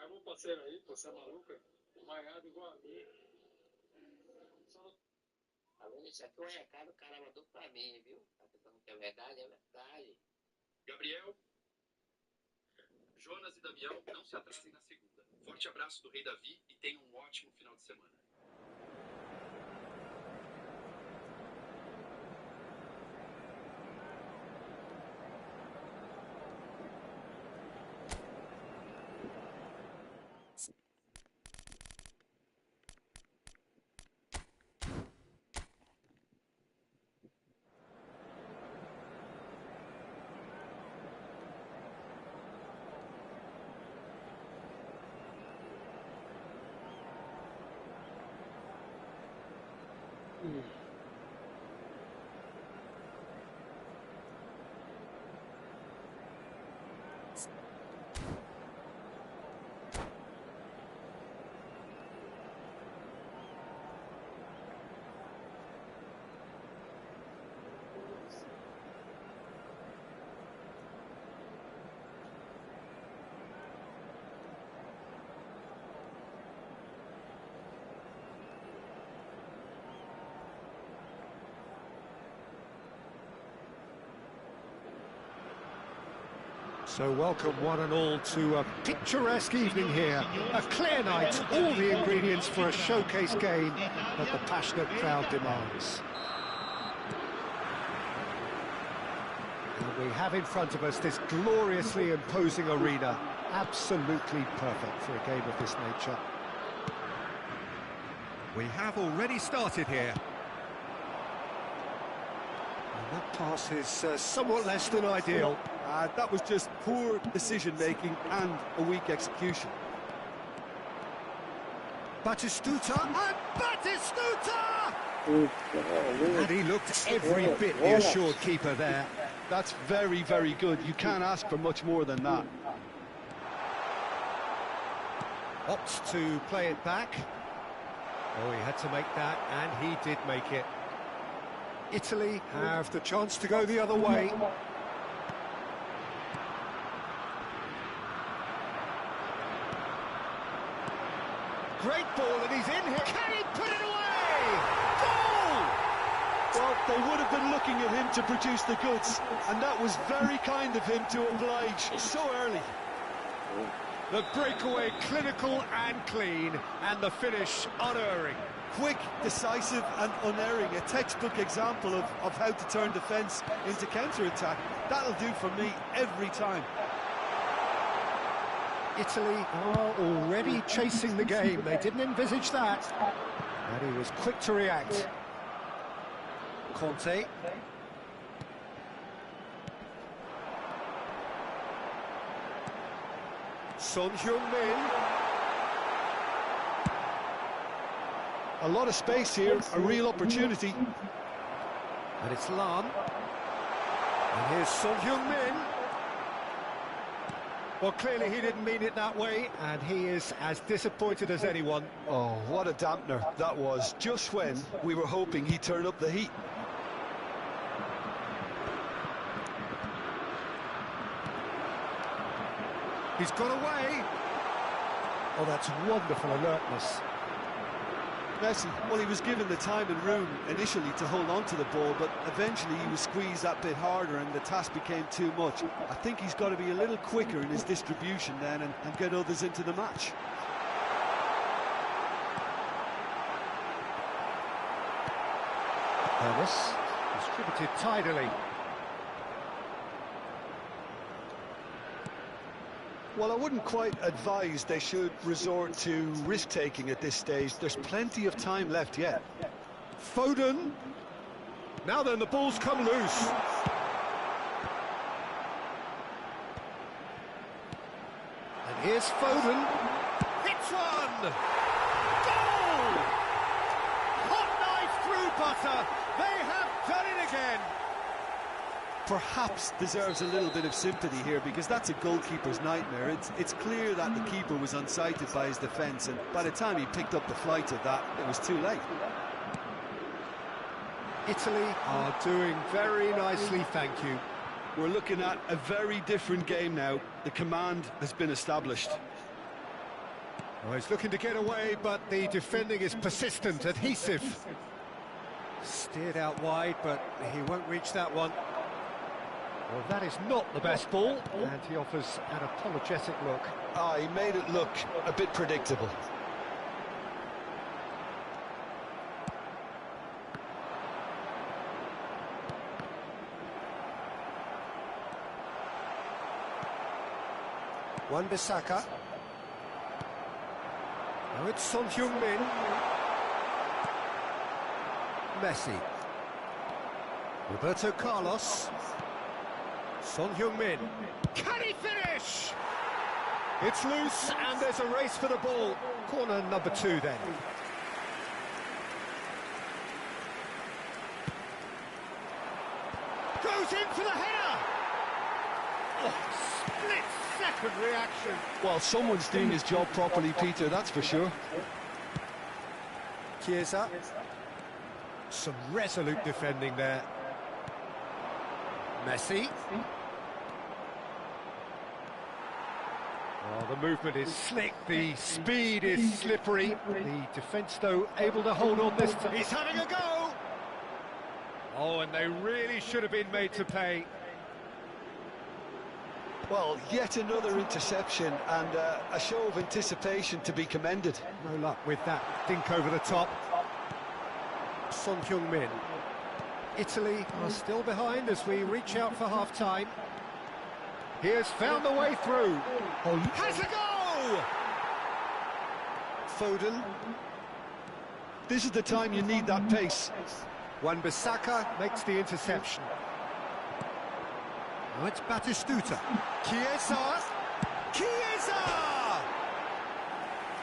meu parceiro aí, você é maluca? Maiado igual a mim. Alô, isso aqui é um recado que o cara mandou pra mim, viu? Tá pensando que é verdade? É verdade. Gabriel, Jonas e Damião, não se atrasem na segunda. Forte abraço do Rei Davi e tenham um ótimo final de semana. So welcome one and all to a picturesque evening here. A clear night, all the ingredients for a showcase game that the passionate crowd demands. And we have in front of us this gloriously imposing arena. Absolutely perfect for a game of this nature. We have already started here. And that pass is somewhat less than ideal. That was just poor decision-making and a weak execution. Batistuta, and Batistuta! And he looked every bit the assured keeper there. That's very, very good. You can't ask for much more than that. Opts to play it back. Oh, he had to make that, and he did make it. Italy have the chance to go the other way. Great ball, and he's in here. Can he put it away? Goal! Well, they would have been looking at him to produce the goods, and that was very kind of him to oblige so early. The breakaway clinical and clean, and the finish unerring. Quick, decisive and unerring. A textbook example of how to turn defence into counter-attack. That'll do for me every time. Italy are already chasing the game. They didn't envisage that. And he was quick to react. Conte. Son Heung-min. A lot of space here, a real opportunity. And it's Lam. And here's Son Heung-min. Well, clearly he didn't mean it that way, and he is as disappointed as anyone. Oh, what a dampener that was, just when we were hoping he'd turn up the heat. He's got away. Oh, that's wonderful alertness. Messi, well, he was given the time and room initially to hold on to the ball, but eventually he was squeezed that bit harder and the task became too much. I think he's got to be a little quicker in his distribution then and get others into the match. Hermes, distributed tidily. Well, I wouldn't quite advise they should resort to risk-taking at this stage. There's plenty of time left yet. Foden. Now then, the ball's come loose. And here's Foden. Hits one! Goal! Hot knife through butter. They have done it again. Perhaps deserves a little bit of sympathy here because that's a goalkeeper's nightmare. It's clear that the keeper was unsighted by his defence, and by the time he picked up the flight of that, it was too late. Italy are doing very nicely, thank you. We're looking at a very different game now. The command has been established. Oh, he's looking to get away, but the defending is persistent, adhesive. Steered out wide, but he won't reach that one. Well, that is not the best ball, and he offers an apologetic look. Ah, he made it look a bit predictable. Wan-Bissaka. Now it's Son Heung-min. Messi. Roberto Carlos. Son Heung-min. Can he finish? It's loose and there's a race for the ball. Corner number 2 then. Goes in for the header! Oh, split-second reaction. Well, someone's doing his job properly, Peter, that's for sure. Chiesa. Some resolute defending there. Messi. Oh, the movement is slick, the speed is slippery. The defence, though, able to hold on this time. He's having a go! Oh, and they really should have been made to pay. Well, yet another interception and a show of anticipation to be commended. No luck with that dink over the top. Son Heung-min. Italy are still behind as we reach out for half-time. He has found the way through. Oh, has a go! Foden. This is the time you need that pace. Wan-Bissaka makes the interception. Now it's Batistuta. Chiesa! Chiesa!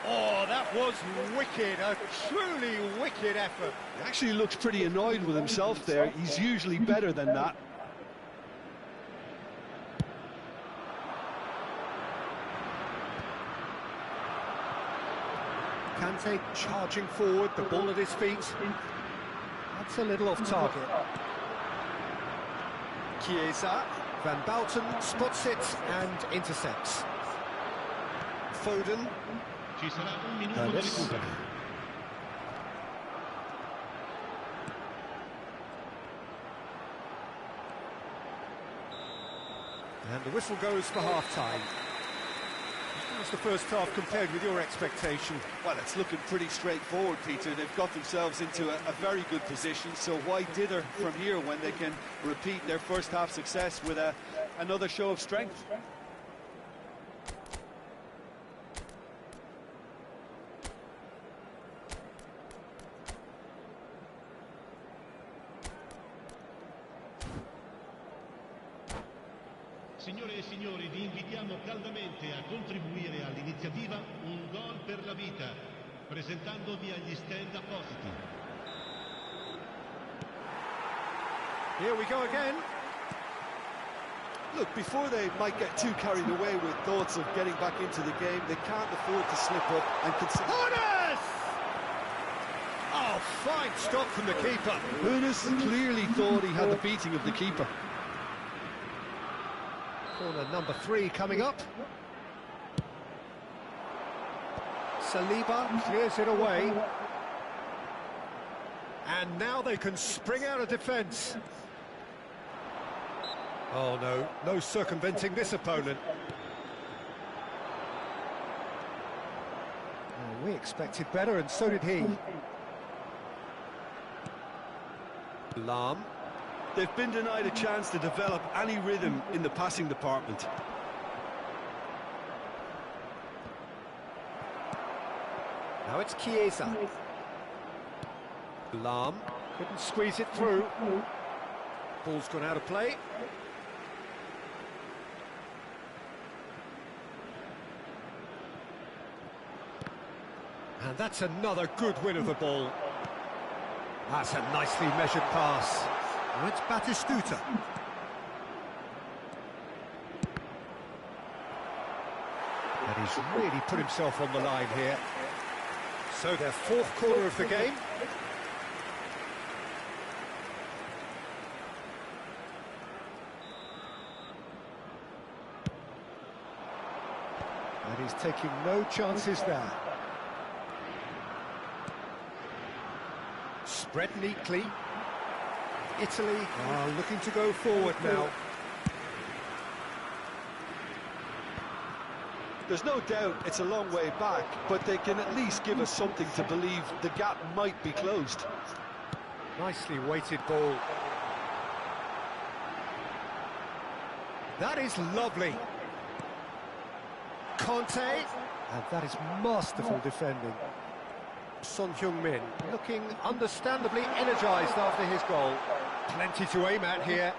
Oh, that was wicked, a truly wicked effort. He actually looks pretty annoyed with himself there. He's usually better than that. Kante charging forward, the ball at his feet. That's a little off target. Chiesa. Van Bouten spots it and intercepts. Foden. Ci sarà un minuto di recupero. And the whistle goes for half-time. How's the first half compared with your expectation? Well, it's looking pretty straightforward, Peter. They've got themselves into a very good position, so why dither from here when they can repeat their first half success with another show of strength? Signore e signori, vi invitiamo caldamente a contribuire all'iniziativa Un Gol per la Vita, presentandovi agli stand appositi. Here we go again. Look, before they might get too carried away with thoughts of getting back into the game, they can't afford to slip up and consider... Hones! Oh, fine stop from the keeper. Hones clearly thought he had the beating of the keeper. Corner number 3 coming up. Saliba clears it away. And now they can spring out of defence. Oh no, no circumventing this opponent. Oh, we expected better, and so did he. Lahm. They've been denied a chance to develop any rhythm in the passing department. Now it's Chiesa. Lahm couldn't squeeze it through. Ball's gone out of play. And that's another good win of the ball. That's a nicely measured pass. Now it's Batistuta. And he's really put himself on the line here. So their 4th quarter of the game. And he's taking no chances there. Spread neatly. Italy are looking to go forward now. There's no doubt it's a long way back, but they can at least give us something to believe the gap might be closed. Nicely weighted ball. That is lovely. Conte, and that is masterful defending. Son Heung-min looking understandably energised after his goal. Plenty to aim at here.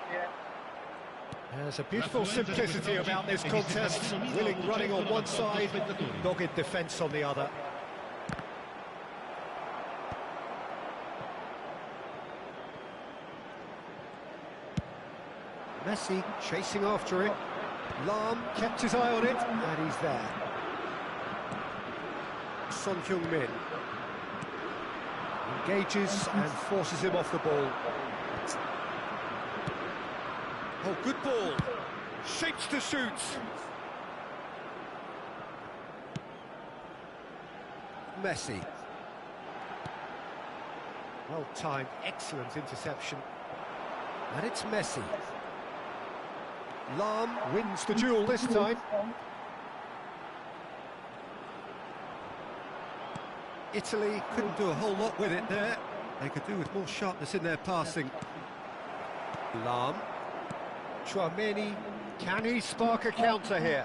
There's a beautiful simplicity about this contest. Willing running on one side, dogged defence on the other. Messi chasing after it. Lahm kept his eye on it, and he's there. Son Heung-min engages and forces him off the ball. Oh, good ball. Shapes to shoot. Messi. Well timed, excellent interception. And it's Messi. Lahm wins the duel this time. Italy couldn't do a whole lot with it there. They could do with more sharpness in their passing. Lahm. Chouameni, can he spark a counter here?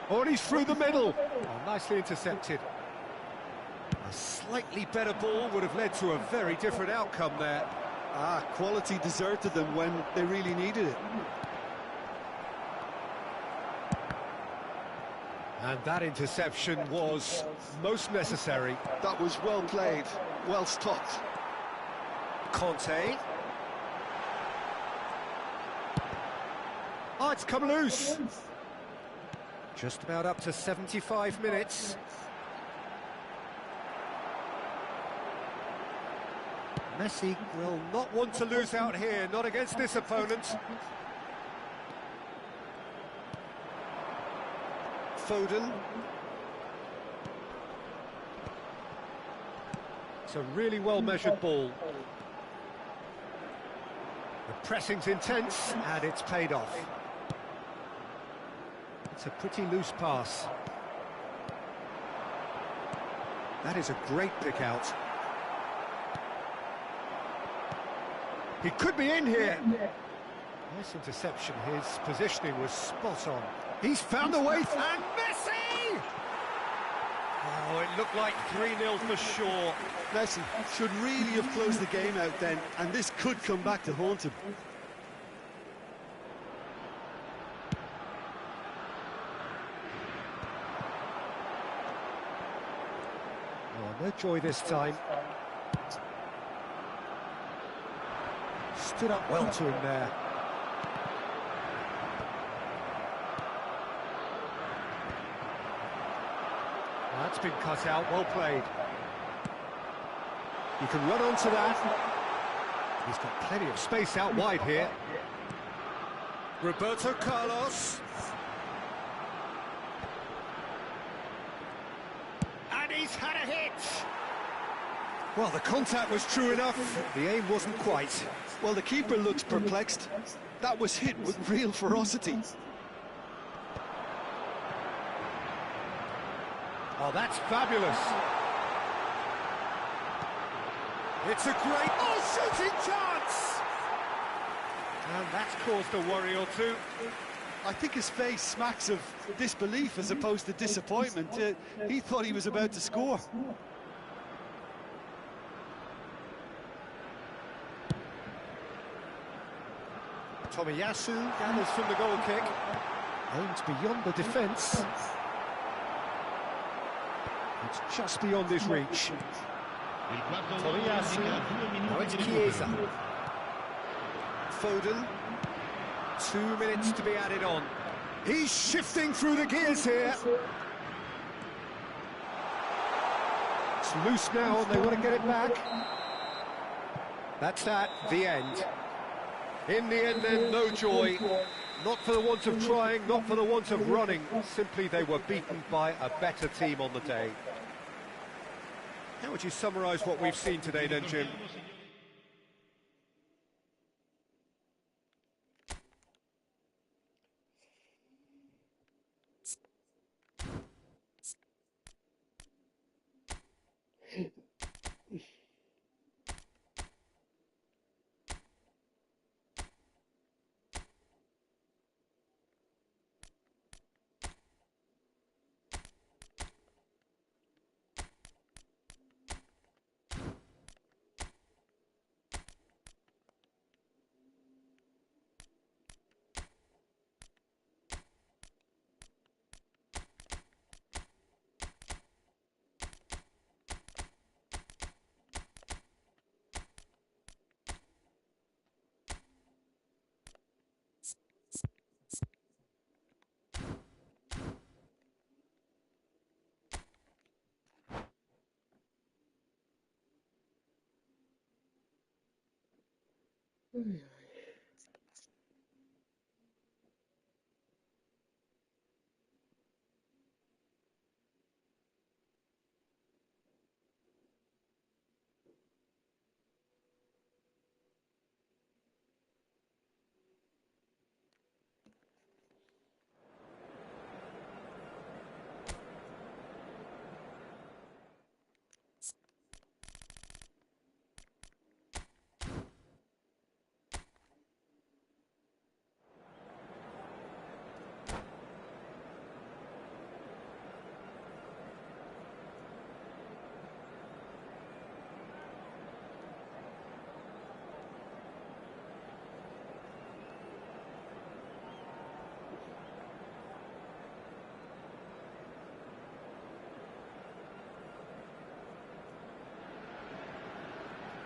Oh, and he's through the middle. Oh, nicely intercepted. A slightly better ball would have led to a very different outcome there. Quality deserted them when they really needed it. And that interception was most necessary. That was well played, well stopped. Conte. Oh, it's come loose. Just about up to 75 minutes. Messi will not want to lose out here, not against this opponent. Foden. It's a really well-measured ball. The pressing's intense, and it's paid off. It's a pretty loose pass. That is a great pick out. He could be in here. Nice interception. His positioning was spot on. He's found a way, and Messi! Oh, it looked like 3-0 for sure. Messi should really have closed the game out then, and this could come back to haunt him. Oh, no joy this time. Stood up well to him there. That's been cut out, well played. You can run onto that. He's got plenty of space out wide here. Roberto Carlos. And he's had a hit! Well, the contact was true enough, the aim wasn't quite. Well, the keeper looks perplexed. That was hit with real ferocity. Oh, that's fabulous. It's a great... Oh, shooting chance! And that's caused a worry or two. I think his face smacks of disbelief as opposed to disappointment. He thought he was about to score. Tomiyasu gathers from the goal kick. Aimed beyond the defence. It's just beyond his reach. Tomiyasu. Now it's Chiesa. Foden. 2 minutes to be added on. He's shifting through the gears here. It's loose now and they want to get it back. That's that, the end. In the end then, no joy. Not for the want of trying, not for the want of running. Simply they were beaten by a better team on the day. How would you summarise what we've seen today then, Jim?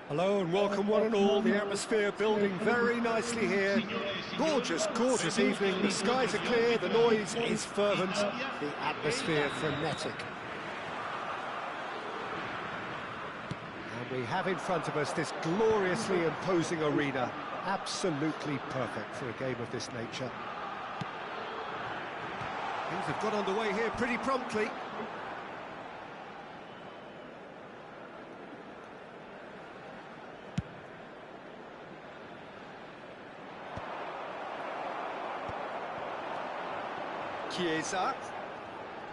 Hello and welcome one and all. The atmosphere building very nicely here. Gorgeous, gorgeous evening. The skies are clear, the noise is fervent, the atmosphere frenetic. And we have in front of us this gloriously imposing arena. Absolutely perfect for a game of this nature. Things have got underway here pretty promptly. Chiesa.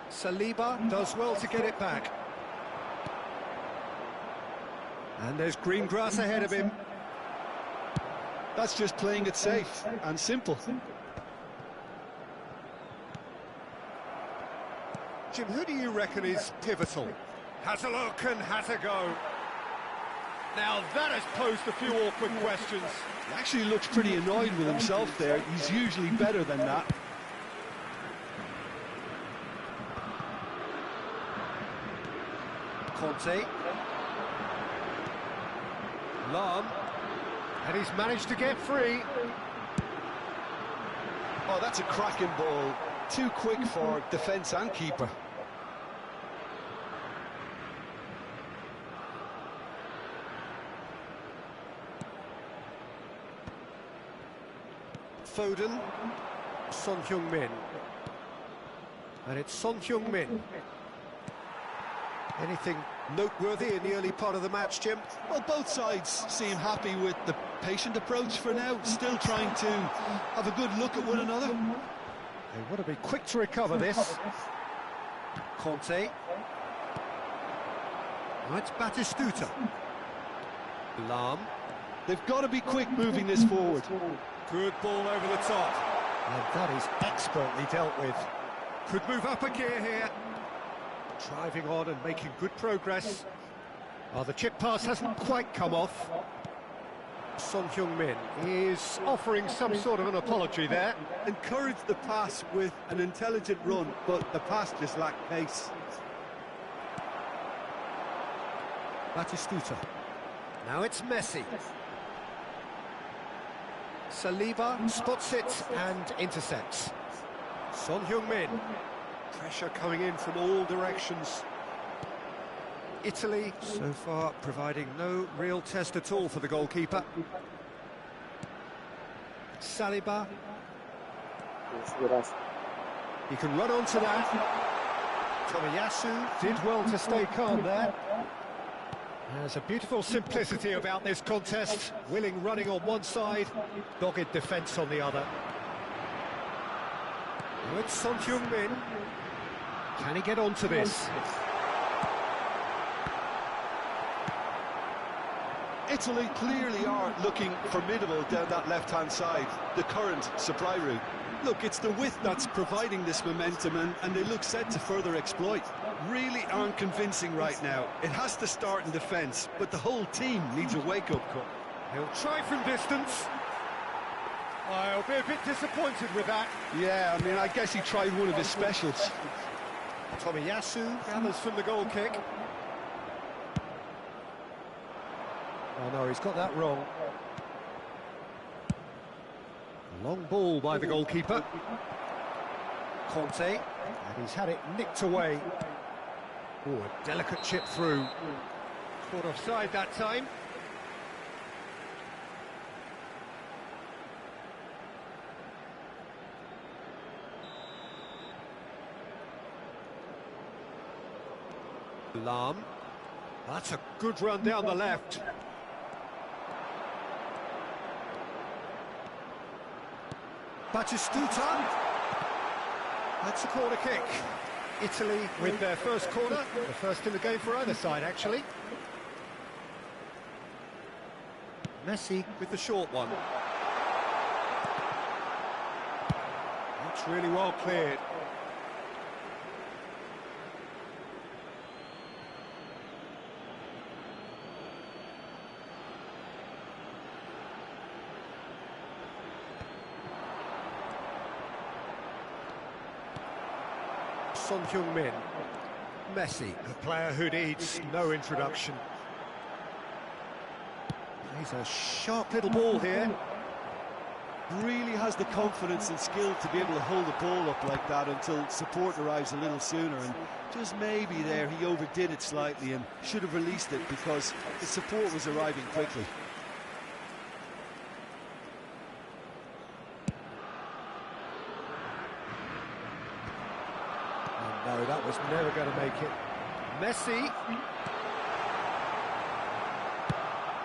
Saliba does well to get it back. And there's green grass ahead of him. That's just playing it safe and simple. Jim, who do you reckon is pivotal? Has a look and has a go. Now that has posed a few awkward questions. He actually looks pretty annoyed with himself there. He's usually better than that. Conte. Lam. And he's managed to get free. Oh, that's a cracking ball. Too quick for defence and keeper. Foden. Son Heung-min. And it's Son Heung-min. Anything noteworthy in the early part of the match, Jim? Well, both sides seem happy with the patient approach for now, still trying to have a good look at one another. They want to be quick to recover this. Conte. Now it's Batistuta. Lam. They've got to be quick moving this forward. Good ball over the top. And that is expertly dealt with. Could move up a gear here. Driving on and making good progress. Oh, the chip pass hasn't quite come off. Son Heung-min is offering some sort of an apology there. Encouraged the pass with an intelligent run, but the pass just lacked pace. Batistuta. Now it's Messi. Saliba spots it and intercepts. Son Heung-min. Pressure coming in from all directions. Italy, so far, providing no real test at all for the goalkeeper. Saliba. He can run onto that. Tomiyasu did well to stay calm there. There's a beautiful simplicity about this contest. Willing running on one side, dogged defence on the other. With Son Heung-min. Can he get onto this? Italy clearly are looking formidable down that left-hand side, the current supply route. Look, it's the width that's providing this momentum, and they look set to further exploit. Really aren't convincing right now. It has to start in defence, but the whole team needs a wake-up call. He'll try from distance. I'll be a bit disappointed with that. Yeah, I mean, I guess he tried one of his specials. Tomiyasu gathers from the goal kick. Oh no, he's got that wrong. Long ball by the goalkeeper. Conte, and he's had it nicked away. Oh, a delicate chip through. Caught offside that time. Lam. That's a good run down the left. Batistuta. That's a corner kick. Italy with their first corner, the first in the game for either side, actually. Messi with the short one. That's really well cleared. Son Heung-min. Messi, a player who needs no introduction. He's a sharp little ball here. Really has the confidence and skill to be able to hold the ball up like that until support arrives a little sooner, and just maybe there he overdid it slightly and should have released it because the support was arriving quickly. No, that was never going to make it. Messi.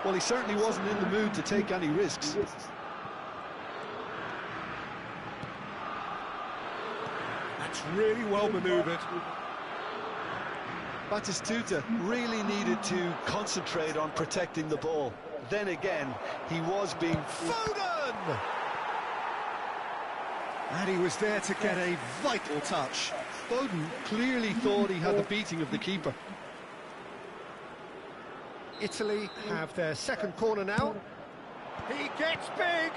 Well, he certainly wasn't in the mood to take any risks. That's really well manoeuvred. Batistuta really needed to concentrate on protecting the ball. Then again, he was being... Foden! And he was there to get a vital touch. Foden clearly thought he had the beating of the keeper. Italy have their second corner now. He gets big!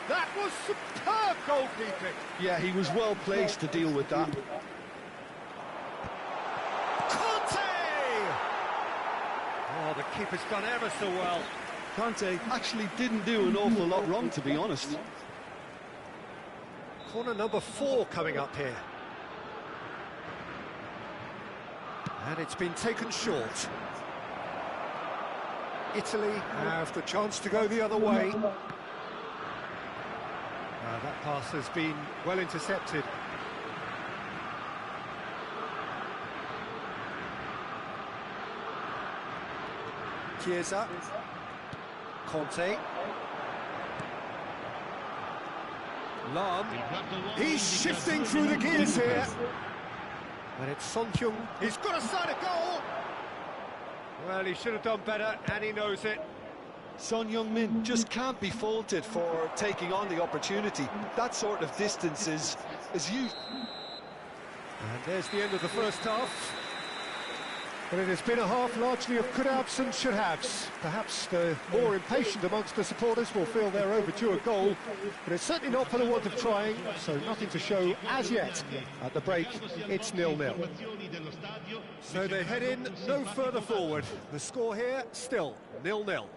That was superb goalkeeping! Yeah, he was well placed to deal with that. Conte! Oh, the keeper's done ever so well. Conte actually didn't do an awful lot wrong, to be honest. Corner number 4 coming up here. And it's been taken short. Italy have the chance to go the other way. That pass has been well intercepted. Chiesa. Conte. Lam. He's shifting through the gears here. And it's Son Heung. He's got a side of goal. Well, he should have done better, and he knows it. Son Heung-min just can't be faulted for taking on the opportunity. That sort of distance is huge. And there's the end of the first half. But it has been a half largely of could-haves and should-haves. Perhaps the more impatient amongst the supporters will feel they're overdue a goal, but it's certainly not for the want of trying, so nothing to show as yet. At the break, it's 0-0. So they head in no further forward. The score here, still 0-0.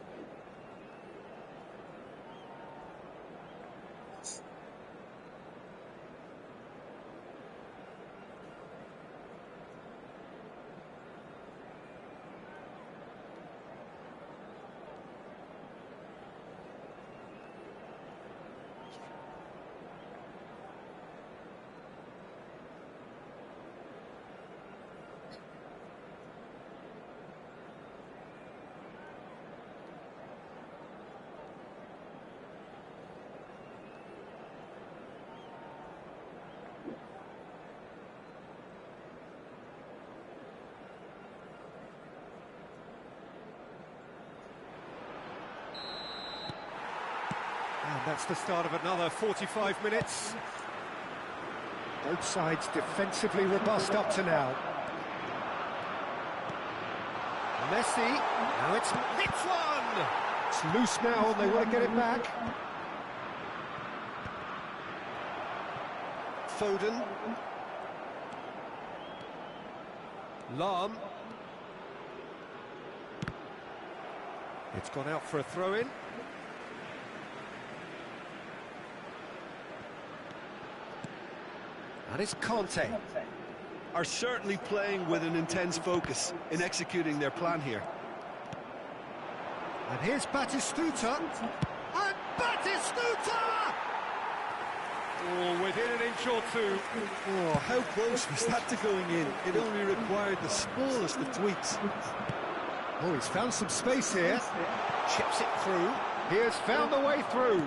That's the start of another 45 minutes. Both sides defensively robust up to now. Messi, now it's one! It's loose now and they want to get it back. Foden. Lahm. It's gone out for a throw-in. And it's Conte. Are certainly playing with an intense focus in executing their plan here. And here's Batistuta. And Batistuta! Oh, within an inch or two. Oh, how close was that to going in? It only required the smallest of tweaks. Oh, he's found some space here. Chips it through. He has found a way through.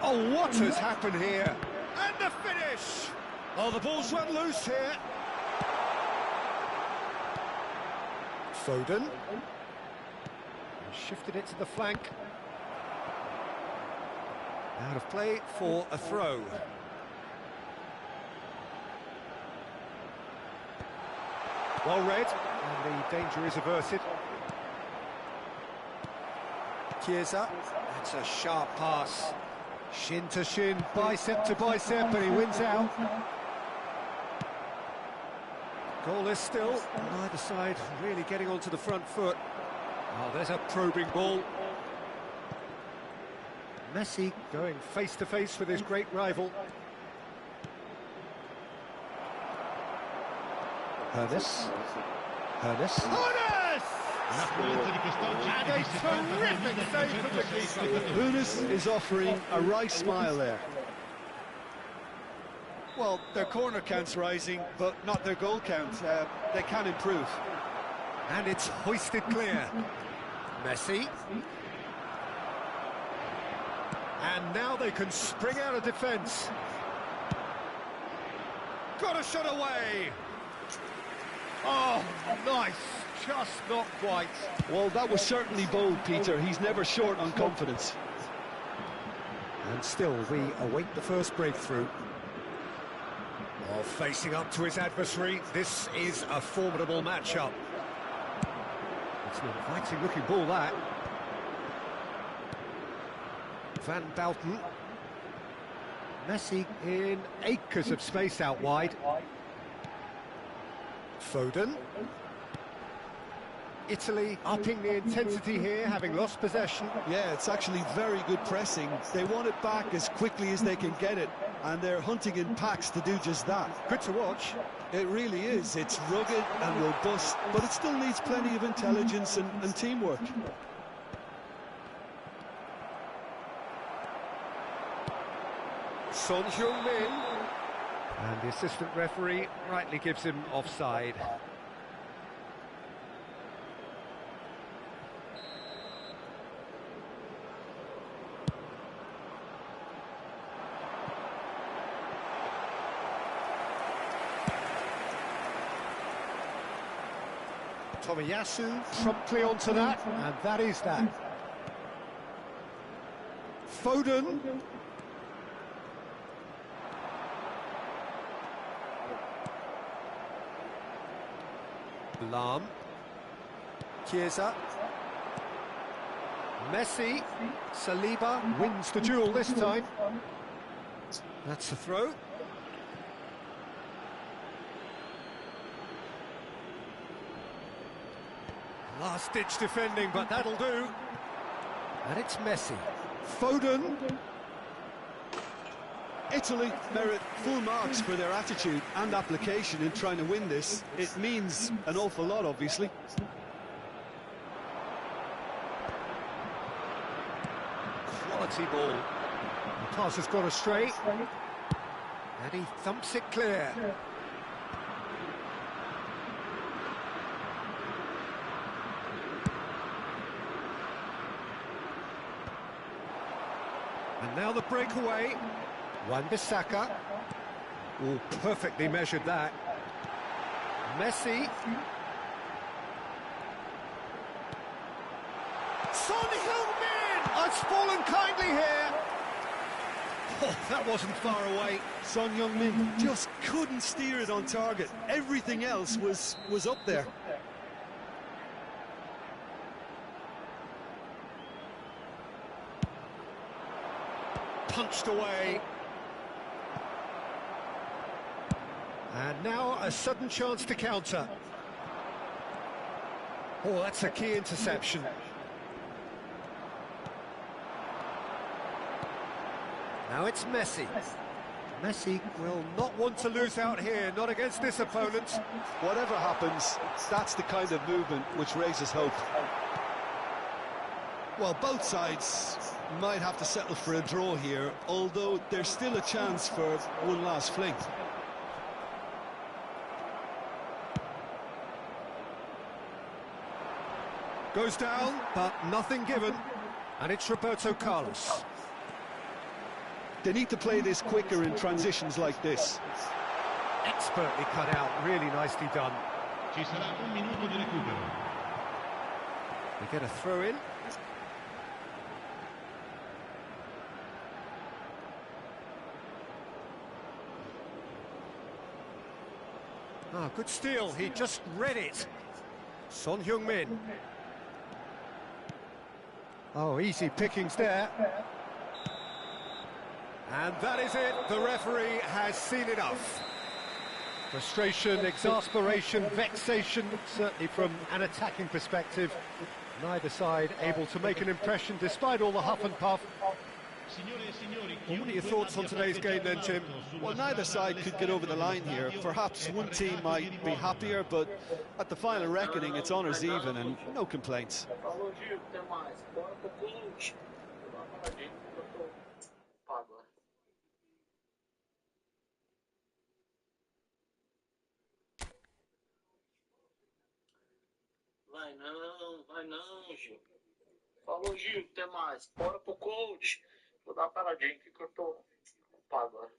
Oh, what has happened here? And the finish! Oh, the ball's run loose here. Foden. He shifted it to the flank. Out of play for a throw. Well read, and the danger is averted. Chiesa, that's a sharp pass. Shin to shin, bicep to bicep, and he wins out. Goalless still, on either side really getting onto the front foot. Oh, there's a probing ball. Messi going face to face with his great rival. Hernes. L'affluenza di quest'oggi And è a di 70 terrific save from the keeper. Hunis is offering a wry smile there. Well, their corner count's rising, but not their goal count. They can improve. And it's hoisted clear. Messi. And now they can spring out of defence. Got a shot away. Oh, nice. Just not quite. Well, that was certainly bold, Peter. He's never short on confidence. And still, we await the first breakthrough. Oh, facing up to his adversary, this is a formidable matchup. It's an inviting-looking ball, that. Van Bouten. Messi in acres of space out wide. Foden. Italy upping the intensity here, having lost possession. Yeah, it's actually very good pressing. They want it back as quickly as they can get it, and they're hunting in packs to do just that. Good to watch. It really is. It's rugged and robust, but it still needs plenty of intelligence and teamwork. Son Heung-min. And the assistant referee rightly gives him offside. Tomiyasu promptly onto that, and that is that. Foden. Lahm. Chiesa. Messi. Saliba wins the duel this time. That's a throw. Last-ditch defending, but that'll do. And it's Messi. Foden. Italy merit full marks for their attitude and application in trying to win this. It means an awful lot, obviously. Quality ball. The pass has gone astray. And he thumps it clear. And now the breakaway. Wan-Bissaka. Oh, perfectly measured that. Messi. Son Heung-min has fallen kindly here. Oh, that wasn't far away. Son Heung-min just couldn't steer it on target. Everything else was up there. Punched away. And now a sudden chance to counter. Oh, that's a key interception. Now it's Messi. Messi will not want to lose out here, not against this opponent. Whatever happens, that's the kind of movement which raises hope. Well, both sides might have to settle for a draw here, although there's still a chance for one last fling. Goes down, but nothing given. And it's Roberto Carlos. They need to play this quicker in transitions like this. Expertly cut out, really nicely done. Ci sarà un minuto di recupero. We get a throw in. Ah, good steal, he just read it. Son Heung-min. Oh, easy pickings there. And that is it, the referee has seen enough. Frustration, exasperation, vexation, certainly from an attacking perspective. Neither side able to make an impression despite all the huff and puff. What are your thoughts on today's game then, Tim? Well, neither side could get over the line here. Perhaps one team might be happier, but at the final reckoning, it's honours even and no complaints. Vai não, Gil. Falou, Gil, até mais. Bora pro coach. Vou dar uma paradinha aqui que eu tô ocupado agora.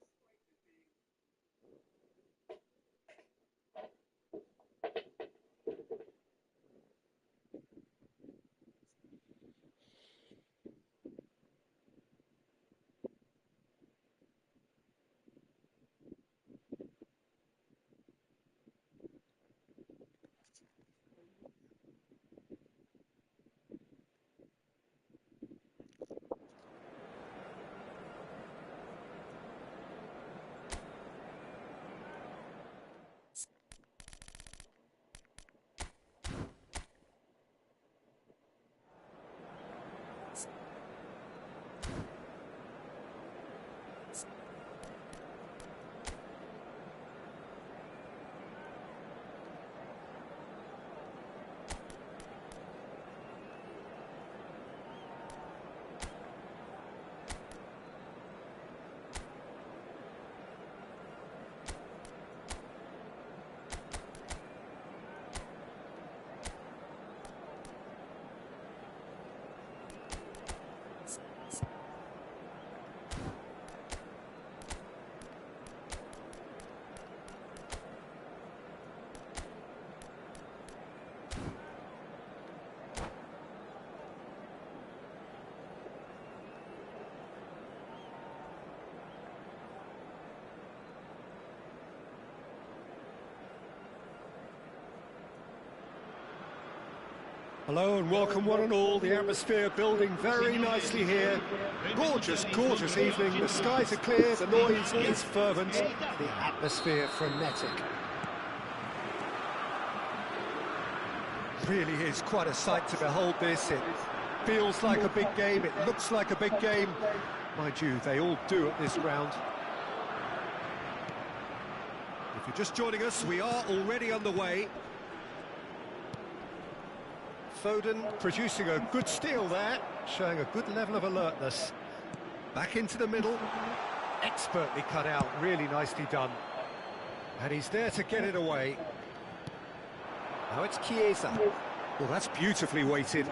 Hello and welcome one and all. The atmosphere building very nicely here. Gorgeous, gorgeous evening. The skies are clear, the noise is fervent, the atmosphere frenetic. Really is quite a sight to behold this. It feels like a big game, it looks like a big game. Mind you, they all do at this ground. If you're just joining us, we are already underway. Foden producing a good steal there, showing a good level of alertness. Back into the middle, expertly cut out, really nicely done. And he's there to get it away. Now it's Chiesa. Well, that's beautifully weighted.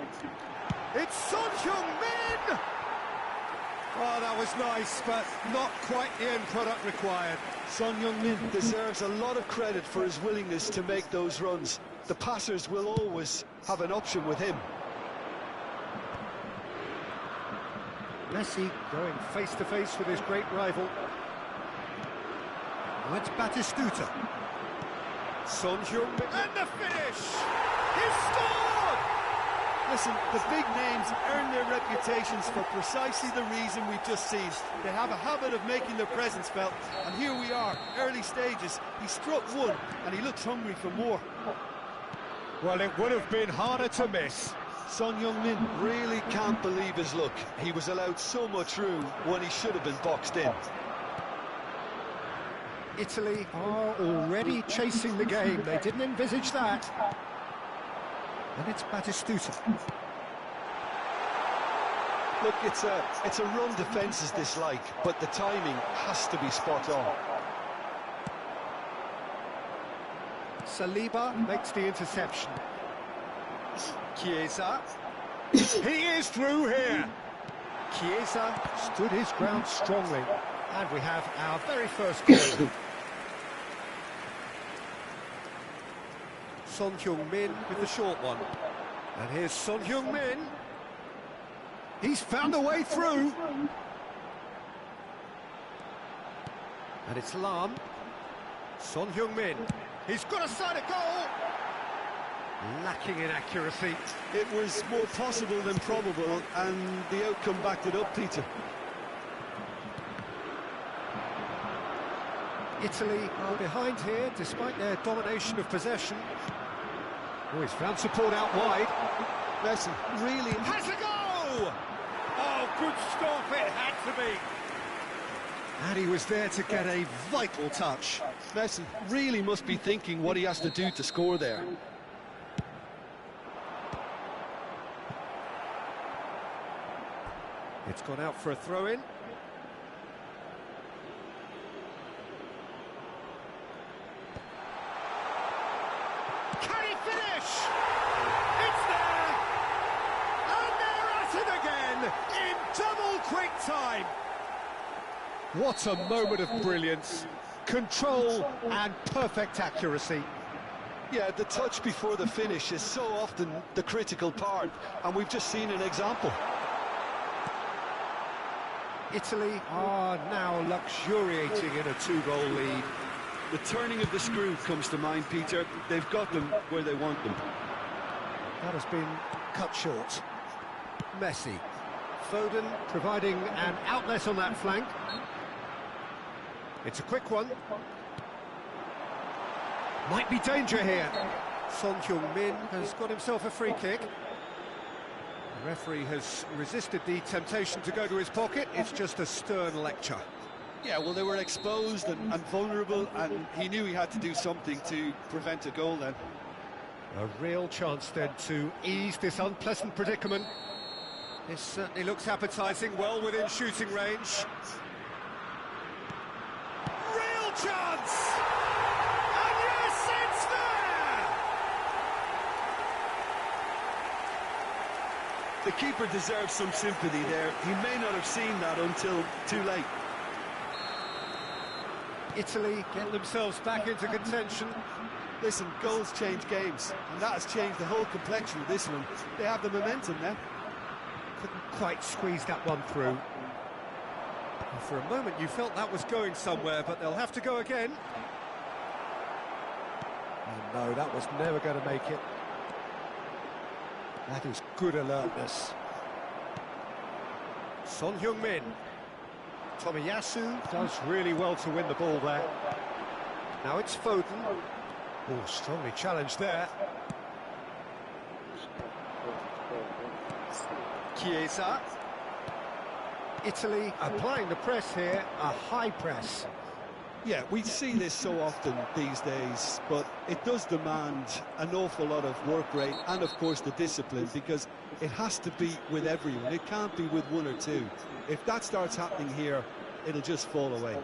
It's Son Heung-min! Oh, that was nice, but not quite the end product required. Son Heung-min deserves a lot of credit for his willingness to make those runs. The passers will always have an option with him. Messi going face to face with his great rival. Now it's Batistuta. Son Heung-min, and the finish! He's scored! Listen, the big names earn their reputations for precisely the reason we've just seen. They have a habit of making their presence felt, and here we are, early stages. He struck one, and he looks hungry for more. Well, it would have been harder to miss. Son Heung-min really can't believe his luck. He was allowed so much room when he should have been boxed in. Italy are already chasing the game. They didn't envisage that. And it's Batistuta. Look, it's a run defences dislike, but the timing has to be spot on. Saliba makes the interception. Chiesa. He is through here. Chiesa stood his ground strongly. And we have our very first goal. Son Heung-min with the short one. And here's Son Heung-min. He's found a way through. And it's Lam. Son Heung-min. He's got a side of goal. Lacking in accuracy. It was more possible than probable, and the outcome backed it up, Peter. Italy are behind here, despite their domination of possession. Oh, he's found support out wide. Messi really has a go! Oh, good stop, it had to be. And he was there to get a vital touch. Messi really must be thinking what he has to do to score there. It's gone out for a throw-in. Can he finish? It's there! And they're at it again in double quick time. What a moment of brilliance. Control and perfect accuracy. Yeah, the touch before the finish is so often the critical part, and we've just seen an example. Italy are now luxuriating in a 2-goal lead. The turning of the screw comes to mind, Peter. They've got them where they want them. That has been cut short. Messi. Foden providing an outlet on that flank. It's a quick one. Might be danger here. Son Heung-min has got himself a free kick. The referee has resisted the temptation to go to his pocket. It's just a stern lecture. Yeah, well, they were exposed and vulnerable, and he knew he had to do something to prevent a goal then. A real chance then to ease this unpleasant predicament. This certainly looks appetising, well within shooting range. Real chance! And yes, it's there! The keeper deserves some sympathy there. He may not have seen that until too late. Italy get themselves back into contention. Listen, goals change games, and that has changed the whole complexion of this one. They have the momentum now. Couldn't quite squeeze that one through. And for a moment you felt that was going somewhere, but they'll have to go again. And no, that was never going to make it. That is good alertness. Son Heung-min. Tomiyasu does really well to win the ball there. Now it's Foden. Oh, strongly challenged there. Chiesa. Italy applying the press here, a high press. Yeah, we see this so often these days, but it does demand an awful lot of work rate and, of course, the discipline, because it has to be with everyone. It can't be with one or two. If that starts happening here, it'll just fall away.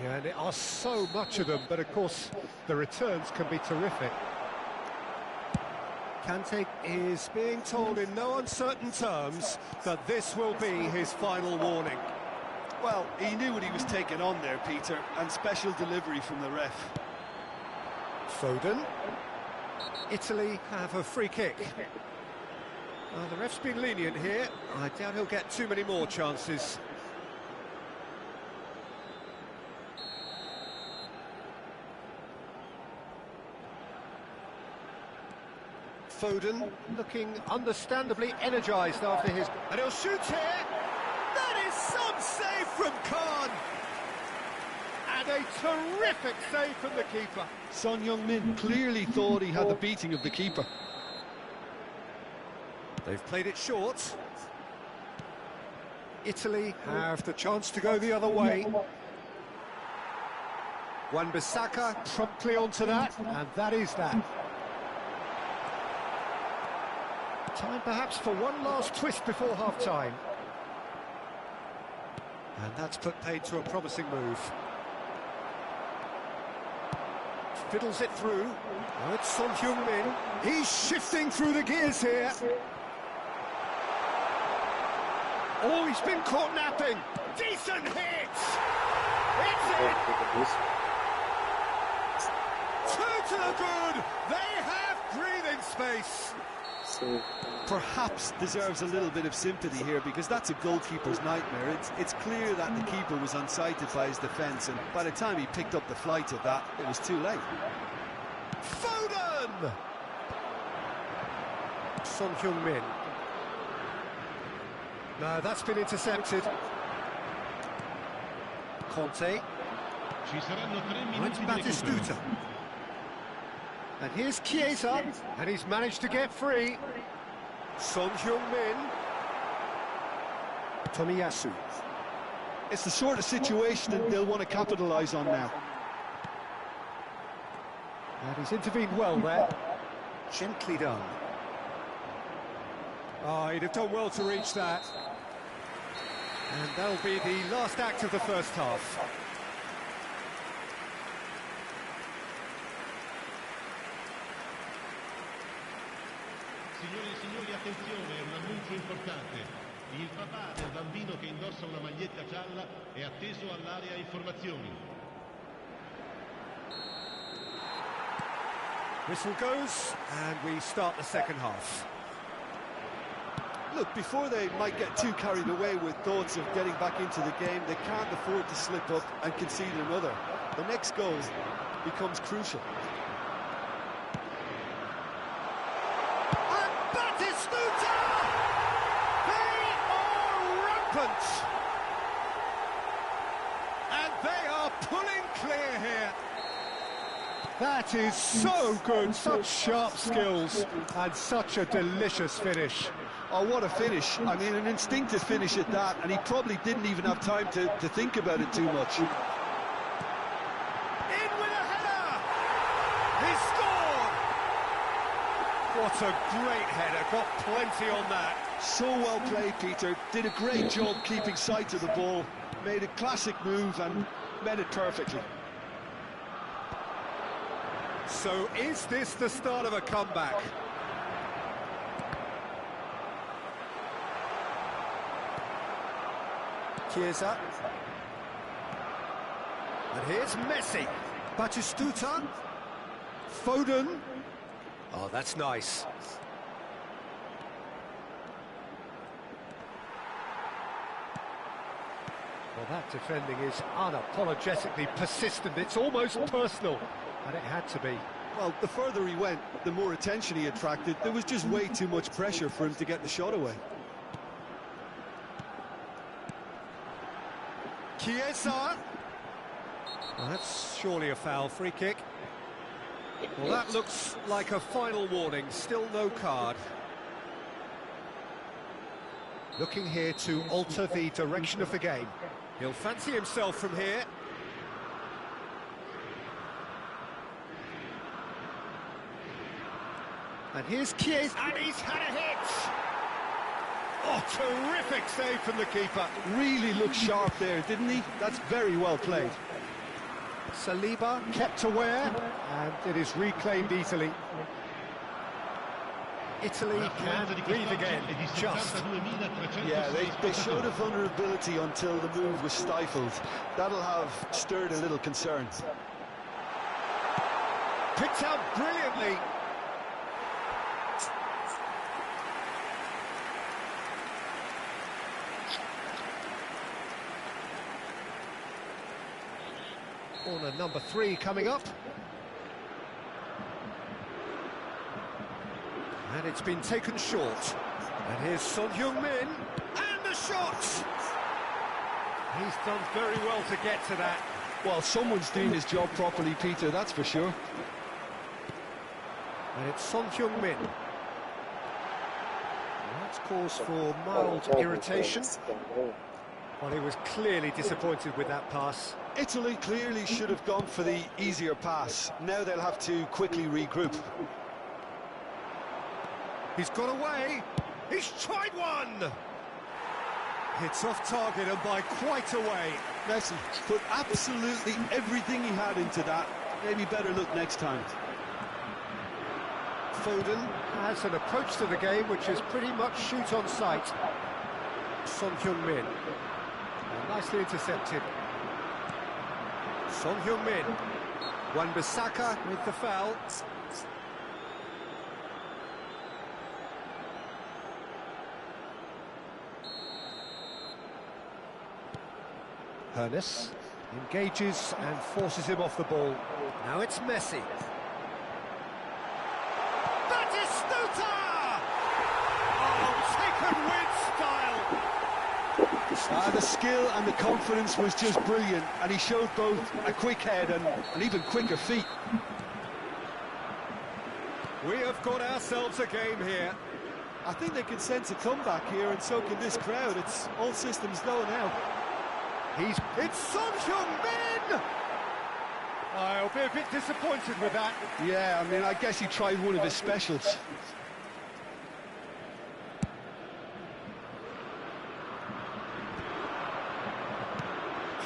Yeah, and there are so much of them, but of course the returns can be terrific. Kante is being told in no uncertain terms that this will be his final warning. Well, he knew what he was taking on there, Peter, and special delivery from the ref. Foden. Italy have a free kick. Well, the ref's been lenient here. I doubt he'll get too many more chances. Foden looking understandably energised after his... And he'll shoot here! That is some save from Khan! And a terrific save from the keeper. Son Heung-min clearly thought he had the beating of the keeper. They've played it short. Italy have the chance to go the other way. Wan-Bissaka promptly onto that, and that is that. Time perhaps for one last twist before half-time. And that's put paid to a promising move. Fiddles it through. Now it's Son Heung-min. He's shifting through the gears here. Oh, he's been caught napping. Decent hit! It's in! Two to the good! They have breathing space. Perhaps deserves a little bit of sympathy here, because that's a goalkeeper's nightmare. It's clear that the keeper was unsighted by his defence, and by the time he picked up the flight of that, it was too late. Foden! Son Heung-min. No, that's been intercepted. Conte. Ci saranno 3 Right, minuti di Batistuta. recupero. And here's Chiesa, and he's managed to get free. Son Heung-min. Tomiyasu. It's the sort of situation that they'll want to capitalise on now. And he's intervened well there. Gently done. Oh, he'd have done well to reach that. And that'll be the last act of the first half. Signore e signori, attenzione, è un annuncio importante. Il papà del bambino che indossa una maglietta gialla è atteso all'area informazioni. Whistle goes, and we start the second half. Look, before they might get too carried away with thoughts of getting back into the game, they can't afford to slip up and concede another. The next goal becomes crucial. And Batistuta! They are rampant! And they are pulling clear here. That is so good, such sharp skills, and such a delicious finish. Oh, what a finish. I mean, an instinctive finish at that, and he probably didn't even have time to think about it too much. In with a header! He scored! What a great header, got plenty on that. So well played, Peter. Did a great job keeping sight of the ball. Made a classic move and met it perfectly. So is this the start of a comeback? Chiesa. And here's Messi. Batistuta. Foden. Oh, that's nice. Well, that defending is unapologetically persistent. It's almost personal. And it had to be. Well, the further he went, the more attention he attracted. There was just way too much pressure for him to get the shot away. Chiesa. Well, that's surely a foul. Free kick. Well, that looks like a final warning. Still no card. Looking here to alter the direction of the game. He'll fancy himself from here. And here's Chiesa, and he's had a hit! Oh, terrific save from the keeper. Really looked sharp there, didn't he? That's very well played. Saliba kept aware, and it is reclaimed easily. Italy can breathe again, just. Yeah, they showed a vulnerability until the move was stifled. That'll have stirred a little concern. Picked out brilliantly. Corner number 3 coming up. And it's been taken short. And here's Son Heung-min. And the shot! He's done very well to get to that. Well, someone's doing his job properly, Peter, that's for sure. And it's Son Heung-min. That's cause for mild irritation. Well, he was clearly disappointed with that pass. Italy clearly should have gone for the easier pass. Now they'll have to quickly regroup. He's got away. He's tried one. It's off target and by quite a way. Messi put absolutely everything he had into that. Maybe better look next time. Foden has an approach to the game which is pretty much shoot on sight. Son Heung-min. Nicely intercepted. Son Heung-min. Wan-Bissaka with the foul. Hernes engages and forces him off the ball. Now it's Messi. Batistuta! Oh, taken with style. The skill and the confidence was just brilliant, and he showed both a quick head and even quicker feet. We have got ourselves a game here. I think they can sense a comeback here, and so can this crowd. It's all systems go now. It's Son Heung-min! I'll be a bit disappointed with that. Yeah, I mean, I guess he tried one of his specials.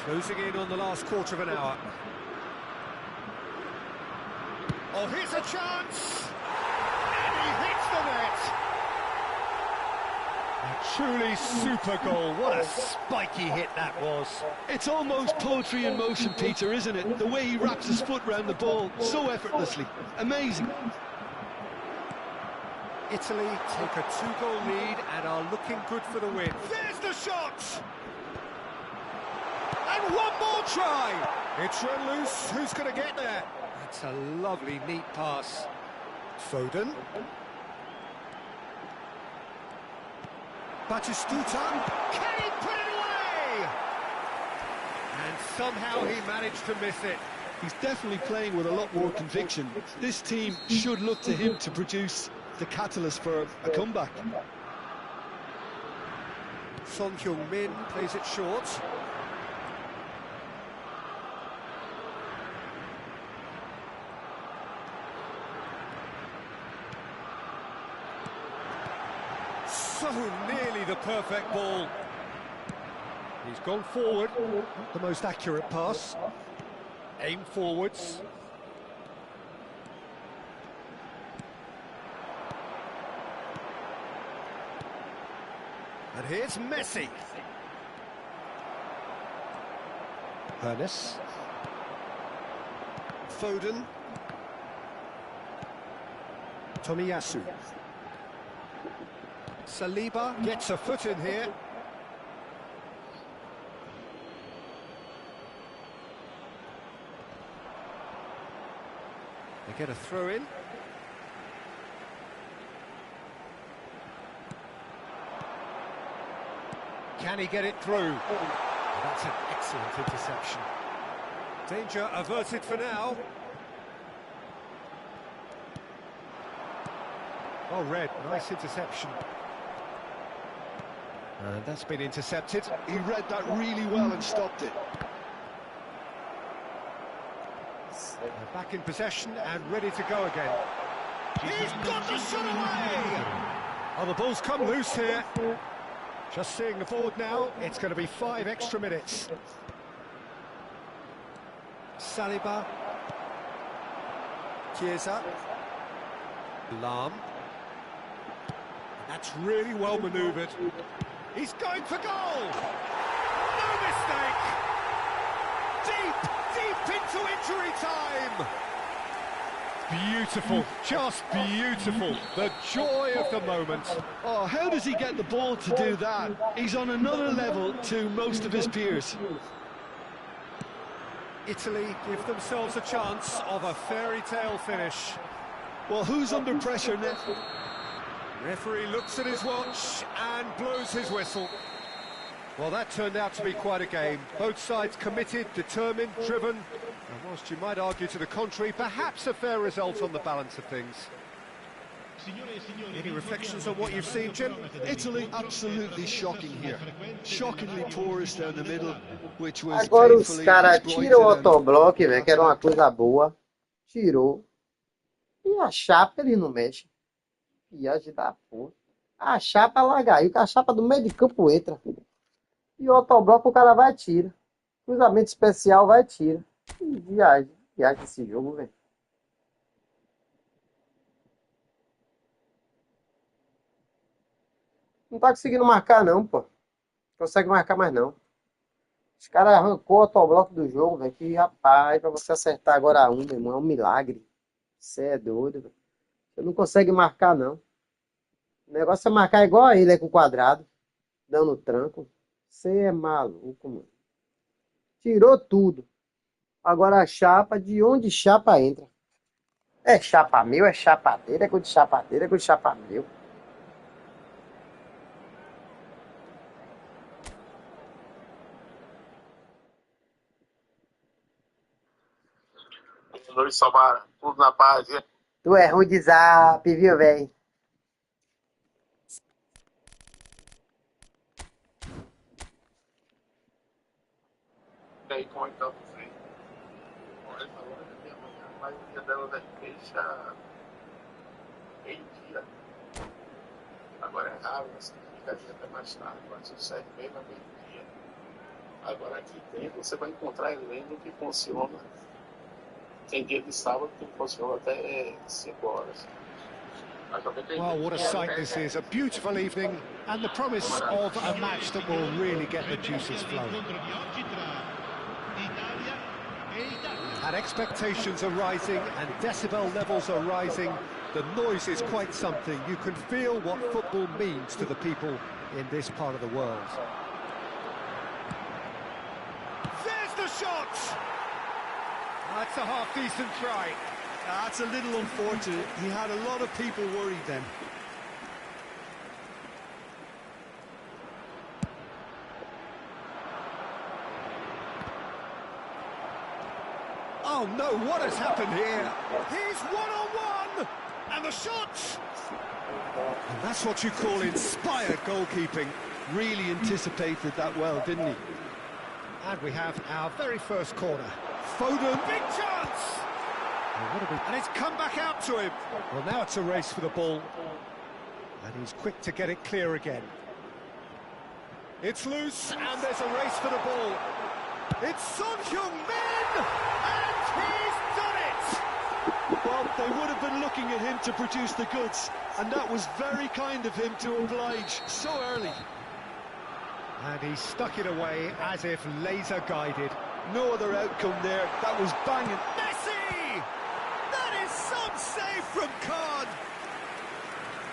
Closing in on the last quarter of an hour. Oh, here's a chance! And he hits the net! A truly super goal. What a spiky hit that was. It's almost poetry in motion, Peter, isn't it? The way he wraps his foot round the ball so effortlessly. Amazing. Italy take a 2-goal lead and are looking good for the win. There's the shot! And one more try! It's run loose. Who's going to get there? That's a lovely, neat pass. Foden. Batistuta. Can he put it away? And somehow he managed to miss it. He's definitely playing with a lot more conviction. This team should look to him to produce the catalyst for a comeback. Son Heung-min plays it short. So nearly the perfect ball. He's gone forward, not the most accurate pass. Aim forwards. And here's Messi. Hernes. Foden. Tomiyasu. Saliba gets a foot in here. They get a throw in. Can he get it through? Oh, that's an excellent interception. Danger averted for now. Oh, Red, nice interception. And that's been intercepted. He read that really well and stopped it. They're back in possession and ready to go again. He's got the shot away! Oh, the ball's come loose here. Just seeing the board now, it's going to be 5 extra minutes. Saliba. Chiesa. Lahm. That's really well manoeuvred. He's going for goal! No mistake! Deep into injury time! Beautiful, just beautiful. The joy of the moment. Oh, how does he get the ball to do that? He's on another level to most of his peers. Italy give themselves a chance of a fairy tale finish. Well, who's under pressure now? Referee looks at his watch and blows his whistle. Well, that turned out to be quite a game. Both sides committed, determined, driven. And whilst you might argue to the contrary, perhaps a fair result on the balance of things. Any reflections on what you've seen, Jim? Italy absolutely shocking here. Shockingly porous down the middle, which was Agora os painfully caras exploited. tiram o And autobloque, velho, que era uma coisa boa. Tirou. E a chapa ele não mexe. Viagem da porra. A chapa larga aí, a chapa do meio de campo entra. E o autobloque o cara vai e tira. Cruzamento especial vai e tira. Que viagem. Viagem desse jogo, velho. Não tá conseguindo marcar não, pô. Não consegue marcar mais não. Os caras arrancou o autobloque do jogo, velho. Que rapaz, pra você acertar agora um, meu irmão, é um milagre. Você é doido, velho. Você não consegue marcar não. O negócio é marcar igual a ele, é com quadrado. Dando tranco. Você é maluco, mano. Tirou tudo. Agora a chapa, de onde chapa entra? É chapa meu, é chapadeira, é com de chapadeira, é com de chapa meu. Luiz Samara, tudo na paz, hein? Tu é ruim de zap, viu, velho? E aí, como é que tá você? Olha, agora que minha manhã, mas o dia dela deixa meio-dia. Agora é raro, assim, fica até mais tarde, mas o 7h30, meio-dia. Agora aqui dentro você vai encontrar Heleno que funciona. Tem dia de sábado que funciona até 5 horas. Well, what a sight this is. A beautiful evening and the promise of a match that will really get the juices flowing. And expectations are rising and decibel levels are rising. The noise is quite something. You can feel what football means to the people in this part of the world. There's the shot! That's a half-decent try. that's a little unfortunate. He had a lot of people worried then. Oh no, what has happened here? He's one-on-one! And the shot! And that's what you call inspired goalkeeping. Really anticipated that well, didn't he? And we have our very first corner. Foden, big chance! And it's come back out to him. Well, now it's a race for the ball. And he's quick to get it clear again. It's loose, and there's a race for the ball. It's Son Heung-min! And he's done it! Well, they would have been looking at him to produce the goods, and that was very kind of him to oblige so early. And he stuck it away as if laser-guided. No other outcome there. That was banging. Messi! That is some save from Khan!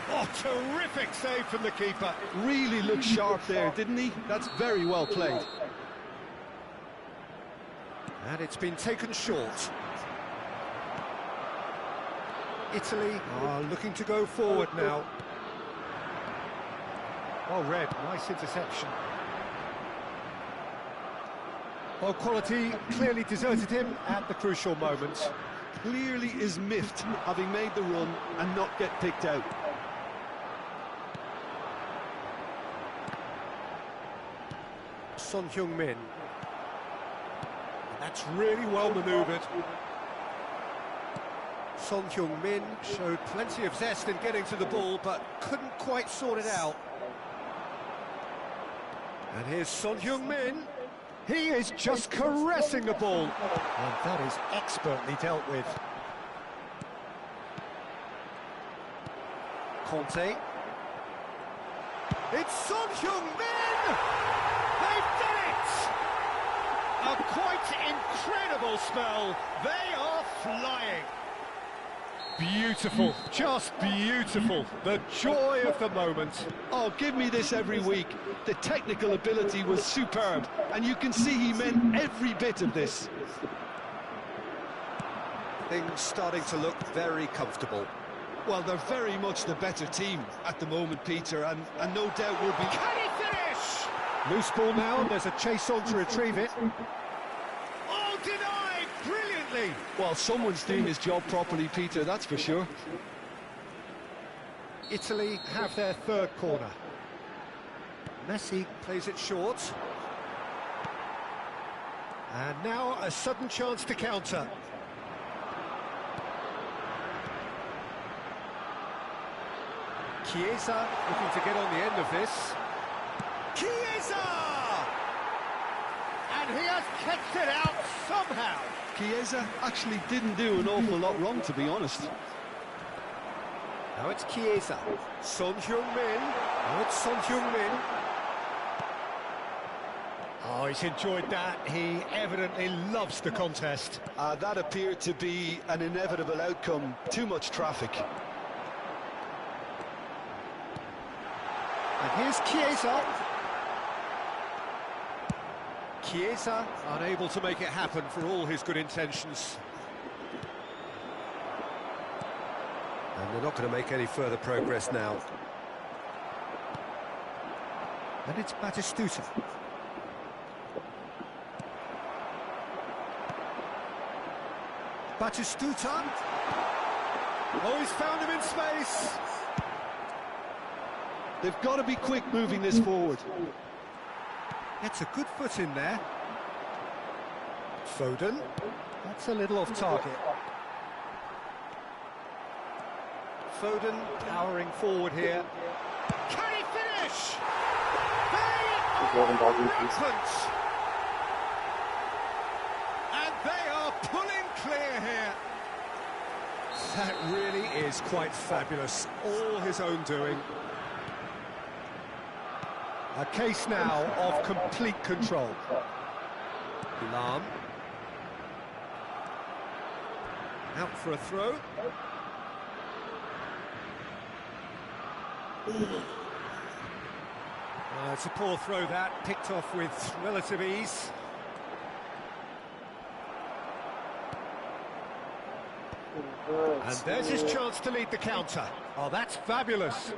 Oh, terrific save from the keeper. Really looked sharp there, didn't he? That's very well played. And it's been taken short. Italy are looking to go forward now. Well read, nice interception. Well, quality clearly deserted him at the crucial moments. Clearly is miffed, having made the run and not get picked out. Son Heung-min. That's really well manoeuvred. Son Heung-min showed plenty of zest in getting to the ball, but couldn't quite sort it out. And here's Son Heung-min. He is just caressing the ball. And that is expertly dealt with. Conte. It's Son Heung-min! They've done it! A quite incredible spell. They are flying. Beautiful, just beautiful. The joy of the moment. Oh, give me this every week. The technical ability was superb, and you can see he meant every bit of this. Things starting to look very comfortable. Well, they're very much the better team at the moment, Peter, and no doubt will be... Can he finish? Loose ball now, there's a chase on to retrieve it. Oh, denied! Brilliantly! Well, someone's doing his job properly, Peter, that's for sure. Italy have their third corner. Messi plays it short. And now a sudden chance to counter. Chiesa looking to get on the end of this. Chiesa! And he has kept it out somehow. Chiesa actually didn't do an awful lot wrong, to be honest. Now it's Chiesa. Son Heung-min. Now it's Son Heung-min. Oh, he's enjoyed that. He evidently loves the contest. That appeared to be an inevitable outcome. Too much traffic. And here's Chiesa. Chiesa unable to make it happen for all his good intentions. And they're not going to make any further progress now. And it's Batistuta. Batistuta. Oh, he's found him in space. They've got to be quick moving this forward. Gets a good foot in there. Foden. That's a little off target. Foden powering forward here. Can he finish? They are rampant! And they are pulling clear here. That really is quite fabulous. All his own doing. A case now of complete control. Lam. Out for a throw. It's a poor throw that, picked off with relative ease. And there's his chance to lead the counter. Oh, that's fabulous.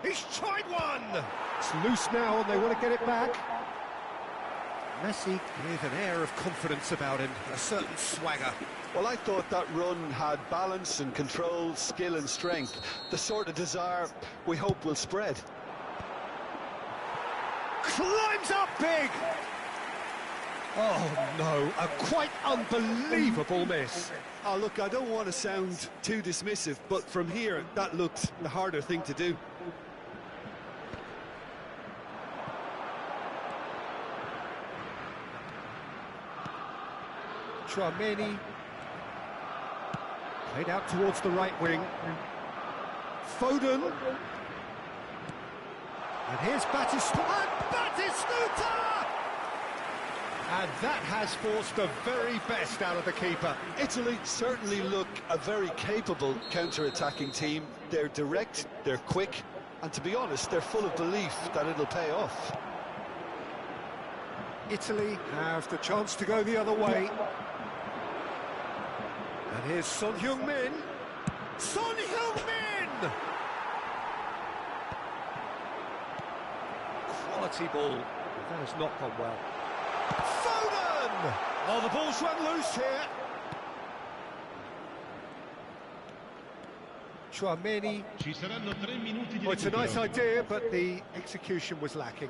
He's tried one! It's loose now and they want to get it back. Messi with an air of confidence about him, a certain swagger. Well, I thought that run had balance and control, skill and strength. The sort of desire we hope will spread. Climbs up big! Oh no, a quite unbelievable miss. Oh, look, I don't want to sound too dismissive, but from here, that looked the harder thing to do. Tchouaméni played out towards the right wing. Foden. And here's Batistuta. And Batistuta! And that has forced the very best out of the keeper. Italy certainly look a very capable counter-attacking team. They're direct, they're quick, and to be honest, they're full of belief that it'll pay off. Italy have the chance to go the other way. And here's Son Heung-min. Son Heung-min! Quality ball. That has not gone well. Foden! Oh, the ball's run loose here. Tchouaméni. Ci saranno 3 minuti di Well, it's a nice recupero. idea, but the execution was lacking.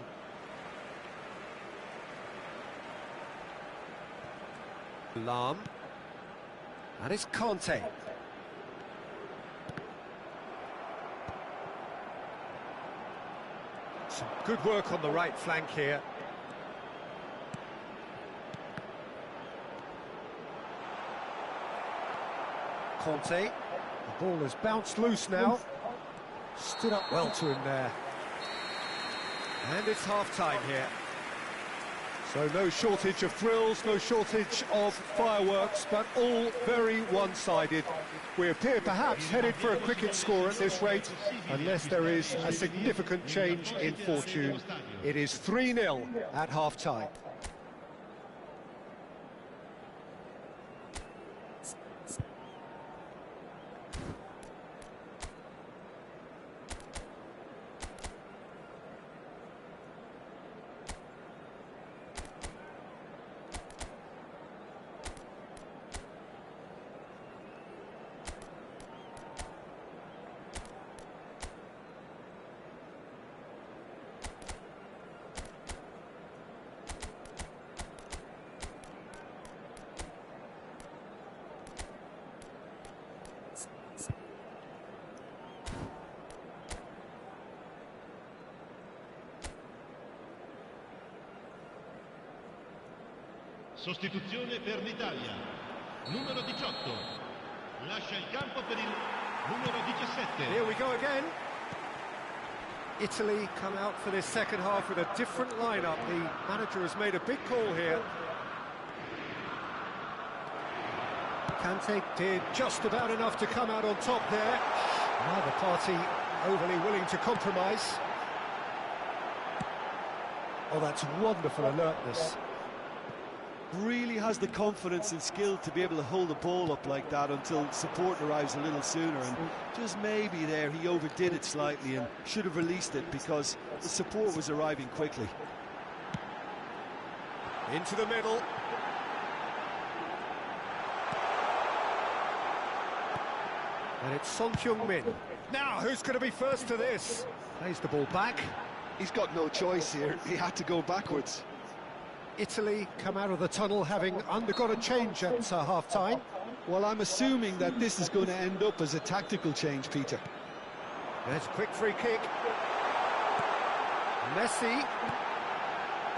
Lam. And it's Conte. Some good work on the right flank here. Conte. The ball has bounced loose now. Stood up well to him there. And it's half-time here. So no shortage of thrills, no shortage of fireworks, but all very one-sided. We appear perhaps headed for a cricket score at this rate, unless there is a significant change in fortune. It is 3-0 at half-time. Sostituzione per l'Italia. Numero 18. Lascia il campo per il numero 17. Here we go again. Italy come out for this second half with a different lineup. The manager has made a big call here. Kante did just about enough to come out on top there. Neither party overly willing to compromise. Oh, that's wonderful alertness. Really has the confidence and skill to be able to hold the ball up like that until support arrives a little sooner, and just maybe there he overdid it slightly and should have released it because the support was arriving quickly. Into the middle. And it's Son Heung-min. Now, who's going to be first to this? Plays the ball back. He's got no choice here. He had to go backwards. Italy come out of the tunnel having undergone a change at half-time. Well, I'm assuming that this is going to end up as a tactical change, Peter. There's a quick free kick. Messi.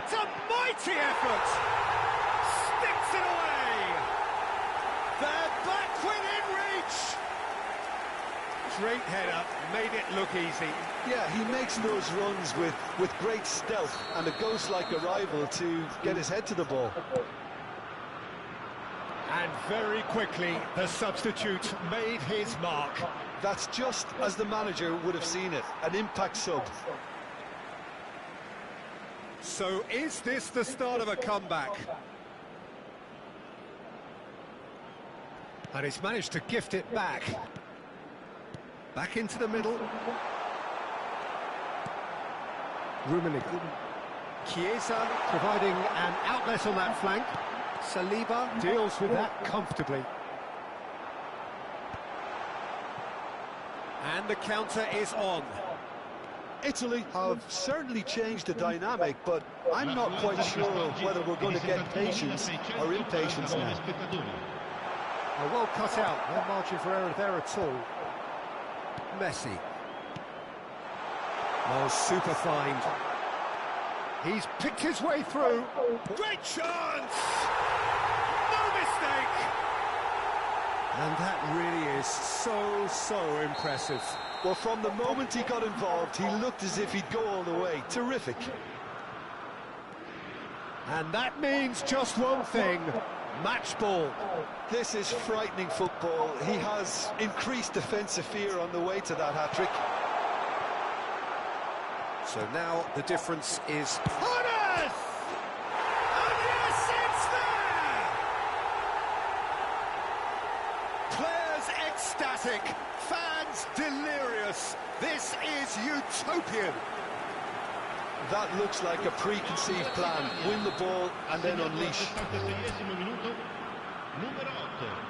It's a mighty effort! Sticks it away! They're back within reach! Great header, made it look easy. Yeah, he makes those runs with great stealth and a ghost-like arrival to get his head to the ball. And very quickly, the substitute made his mark. That's just as the manager would have seen it, an impact sub. So is this the start of a comeback? And he's managed to gift it back. Back into the middle. Rummenigge. Chiesa providing an outlet on that flank. Saliba deals with that comfortably. And the counter is on. Italy have certainly changed the dynamic, but I'm not quite sure whether we're going to get patience or impatience now. Oh, well cut out, no margin for error there at all. Messi. Oh, super find. He's picked his way through. Great chance! No mistake! And that really is so impressive. Well, from the moment he got involved, he looked as if he'd go all the way. Terrific. And that means just one thing. Match ball. This is frightening football. He has increased defensive fear on the way to that hat-trick. So now the difference is Honest! And yes, it's there! Players ecstatic, fans delirious. This is utopian. That looks like a preconceived plan. Win the ball and then unleash. Numero 8.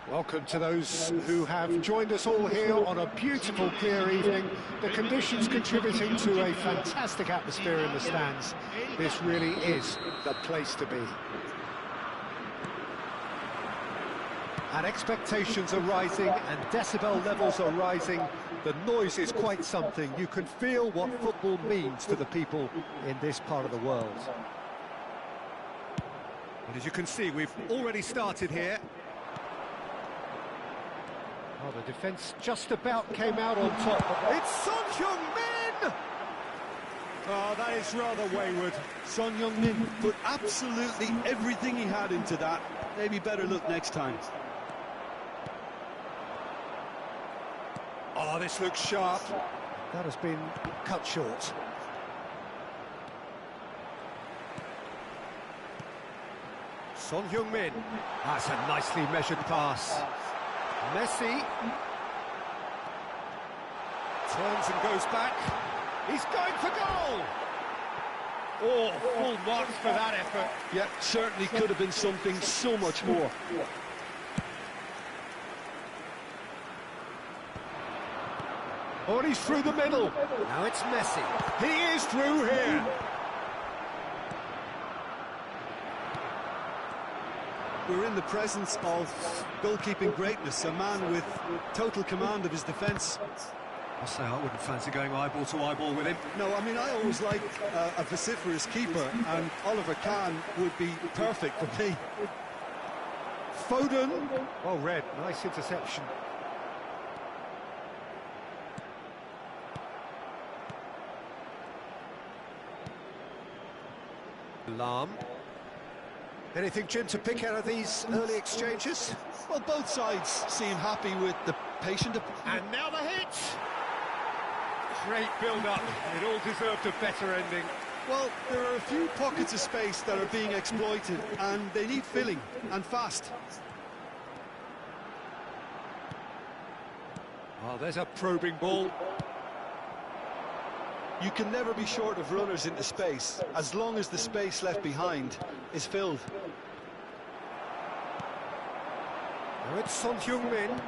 Welcome to those who have joined us all here on a beautiful, clear evening. The conditions contributing to a fantastic atmosphere in the stands. This really is the place to be. And expectations are rising and decibel levels are rising. The noise is quite something. You can feel what football means to the people in this part of the world. And as you can see, we've already started here. Oh, the defence just about came out on top. It's Son Heung-min! Oh, that is rather wayward. Son Heung-min put absolutely everything he had into that. Maybe better look next time. Oh, this looks sharp. That has been cut short. Son Heung-min. That's a nicely measured pass. Messi turns and goes back. He's going for goal. Oh, full marks for that effort. Yeah, certainly could have been something so much more. Oh, and he's through the middle. Now it's Messi. He is through here. We're in the presence of goalkeeping greatness, a man with total command of his defence. I say I wouldn't fancy going eyeball to eyeball with him. No, I mean, I always liked a vociferous keeper, and Oliver Kahn would be perfect for me. Foden. Oh, red. Nice interception. Lam. Anything, Jim, to pick out of these early exchanges? Well, both sides seem happy with the patient... And now the hit! Great build-up. It all deserved a better ending. Well, there are a few pockets of space that are being exploited, and they need filling, and fast. Oh, there's a probing ball. You can never be short of runners into space, as long as the space left behind is filled. Now it's Son Heung-min.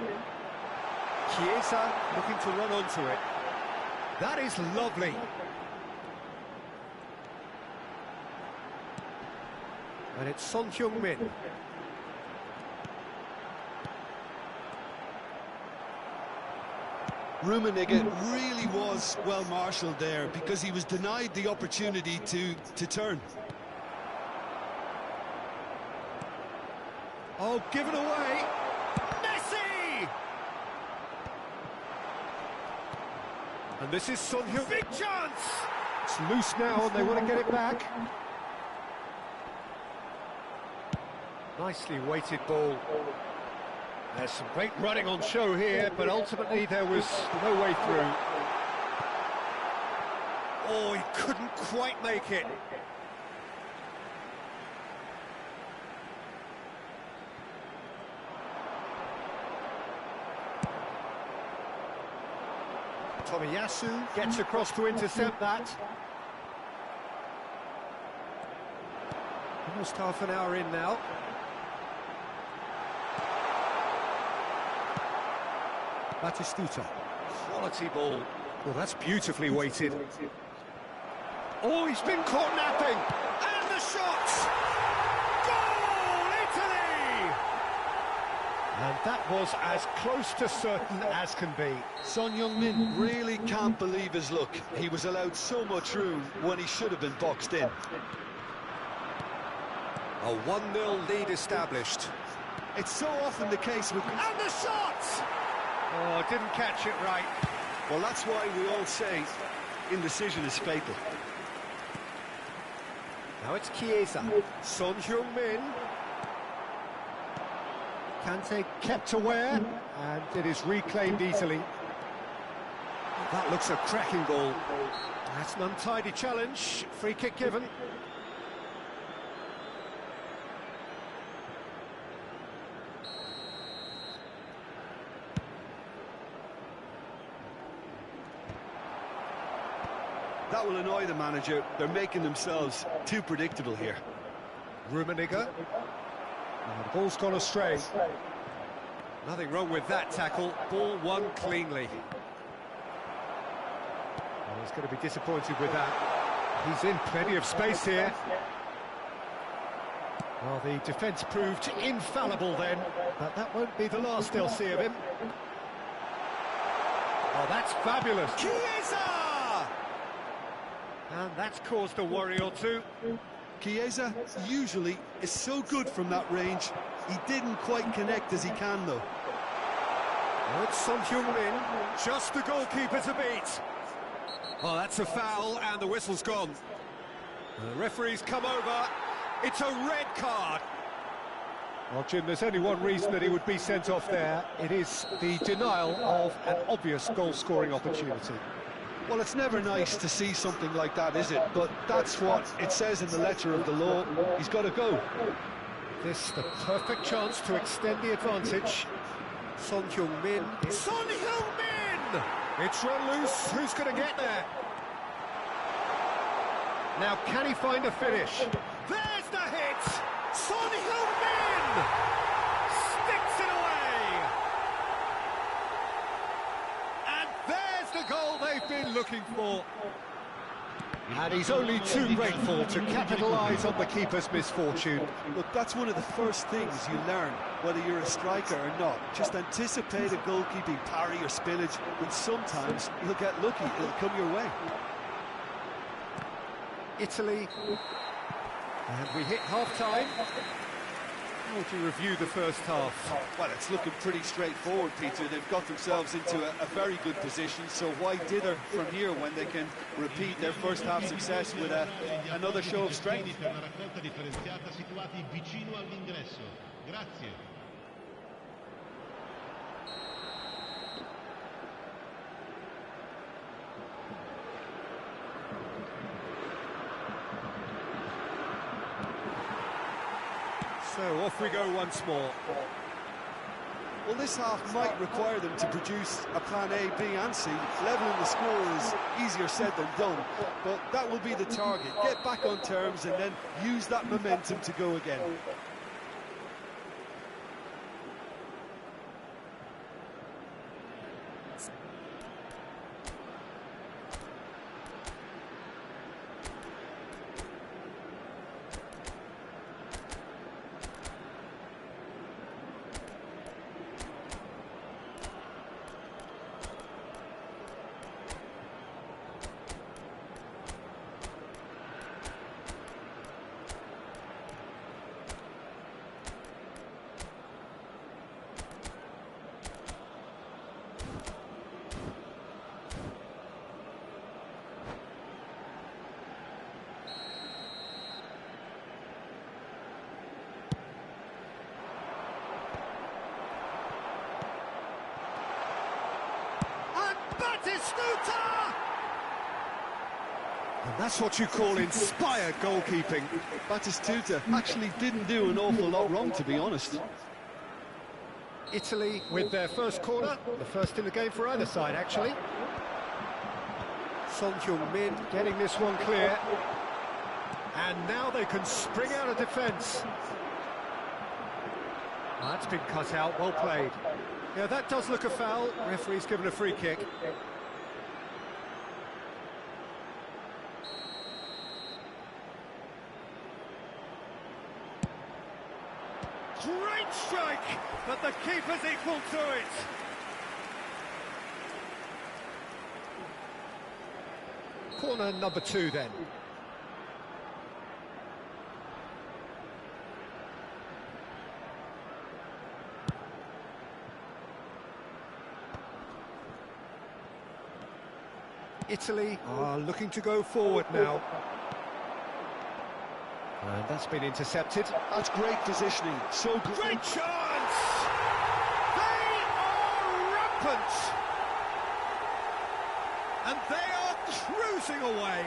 Chiesa looking to run onto it. That is lovely. And it's Son Heung-min. Rummenigge really was well marshalled there because he was denied the opportunity to turn. Oh, given away. Messi! And this is Son Heung-min. Big chance! It's loose now and they want to get it back. Nicely weighted ball. There's some great running on show here, but ultimately there was no way through. Oh, he couldn't quite make it. Tomiyasu gets across to intercept that. Almost half an hour in now. Batistuta. Quality ball. Well, that's beautifully weighted. Oh, he's been caught napping. And the shot! Goal, Italy! And that was as close to certain as can be. Son Heung-min really can't believe his luck. He was allowed so much room when he should have been boxed in. A 1-0 lead established. It's so often the case with... And the shot! Oh, didn't catch it right. Well, that's why we all say indecision is fatal. Now it's Chiesa. Son Heung-min. Kante kept aware, and it is reclaimed easily. That looks a cracking ball. That's an untidy challenge. Free kick given. That will annoy the manager. They're making themselves too predictable here. Rummenigge. The ball's gone astray. Nothing wrong with that tackle. Ball won cleanly. Well, he's going to be disappointed with that. He's in plenty of space here. Well, the defence proved infallible then, but that won't be the last they'll see of him. Oh, that's fabulous. Chiesa! And that's caused a worry or two. Chiesa usually is so good from that range. He didn't quite connect as he can, though. Oh, it's Son Heung-min, just the goalkeeper to beat. Oh, that's a foul, and the whistle's gone. The referee's come over. It's a red card. Well, Jim, there's only one reason that he would be sent off there. It is the denial of an obvious goal-scoring opportunity. Well, it's never nice to see something like that, is it? But that's what it says in the letter of the law. He's got to go. This the perfect chance to extend the advantage. Son Heung-min. Son Heung-min! It's run loose. Who's going to get there? Now, can he find a finish? There's the hit! Son Heung-min! Sticks it away! And there's the goal they've been looking for. And he's only too grateful to capitalise on the keeper's misfortune. Look, that's one of the first things you learn, whether you're a striker or not. Just anticipate a goalkeeping parry or spillage, and sometimes you'll get lucky, it'll come your way. Italy, and we hit half-time. How would you review the first half? Well, it's looking pretty straightforward, Peter. They've got themselves into a very good position, so why dither from here when they can repeat their first half success with another show of strength? So off we go once more. Well, this half might require them to produce a plan A, B and C. Levelling the score is easier said than done, but that will be the target. Get back on terms and then use that momentum to go again. And that's what you call inspired goalkeeping. Batistuta actually didn't do an awful lot wrong, to be honest. Italy with their first corner, the first in the game for either side, actually. Son Heung-min getting this one clear. And now they can spring out of defence. That's been cut out, well played. Yeah, that does look a foul. Referee's given a free kick. Great strike, but the keeper's equal to it. Corner number 2 then. Italy are looking to go forward now. And that's been intercepted. That's great positioning. So great chance! They are rampant! And they are cruising away.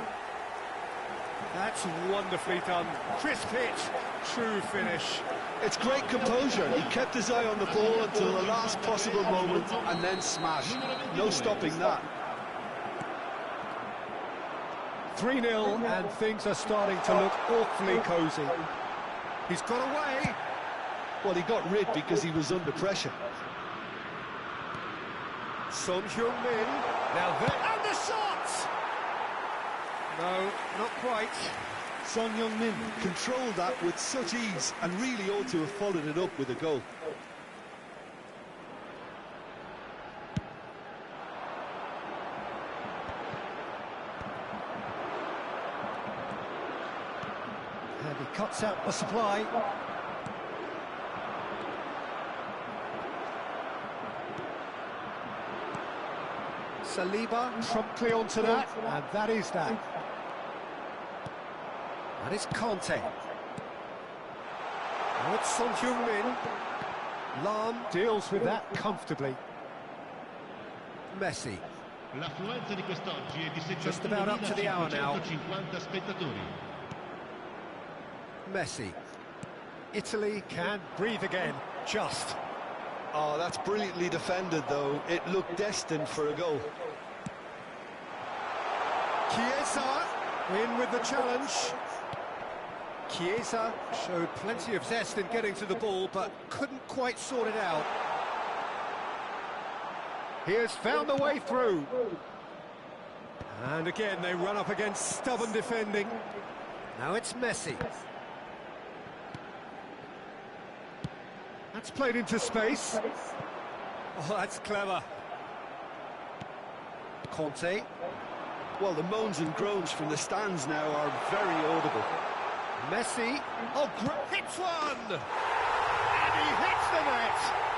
That's wonderfully done. Crisp hit, true finish. It's great composure. He kept his eye on the ball until the last possible moment and then smash. No stopping that. 3-0 and things are starting to look awfully cosy. He's got away. Well, he got rid because he was under pressure. Son Heung-min. Now there, and the shot! No, not quite. Son Heung-min controlled that with such ease and really ought to have followed it up with a goal. And he cuts out the supply. Saliba promptly onto that, and that is that. That is Conte. Now it's Son Heung-min. Lam deals with that comfortably. Messi. L'affluenza di quest'oggi è di Just about up to the hour now. 61.550 spettatori. Messi. Italy can breathe again, just. Oh, that's brilliantly defended, though. It looked destined for a goal. Chiesa in with the challenge. Chiesa showed plenty of zest in getting to the ball, but couldn't quite sort it out. He has found the way through. And again, they run up against stubborn defending. Now it's Messi. That's played into space. Oh, that's clever. Conte. Well, the moans and groans from the stands now are very audible. Messi. Oh, hits one! And he hits the net!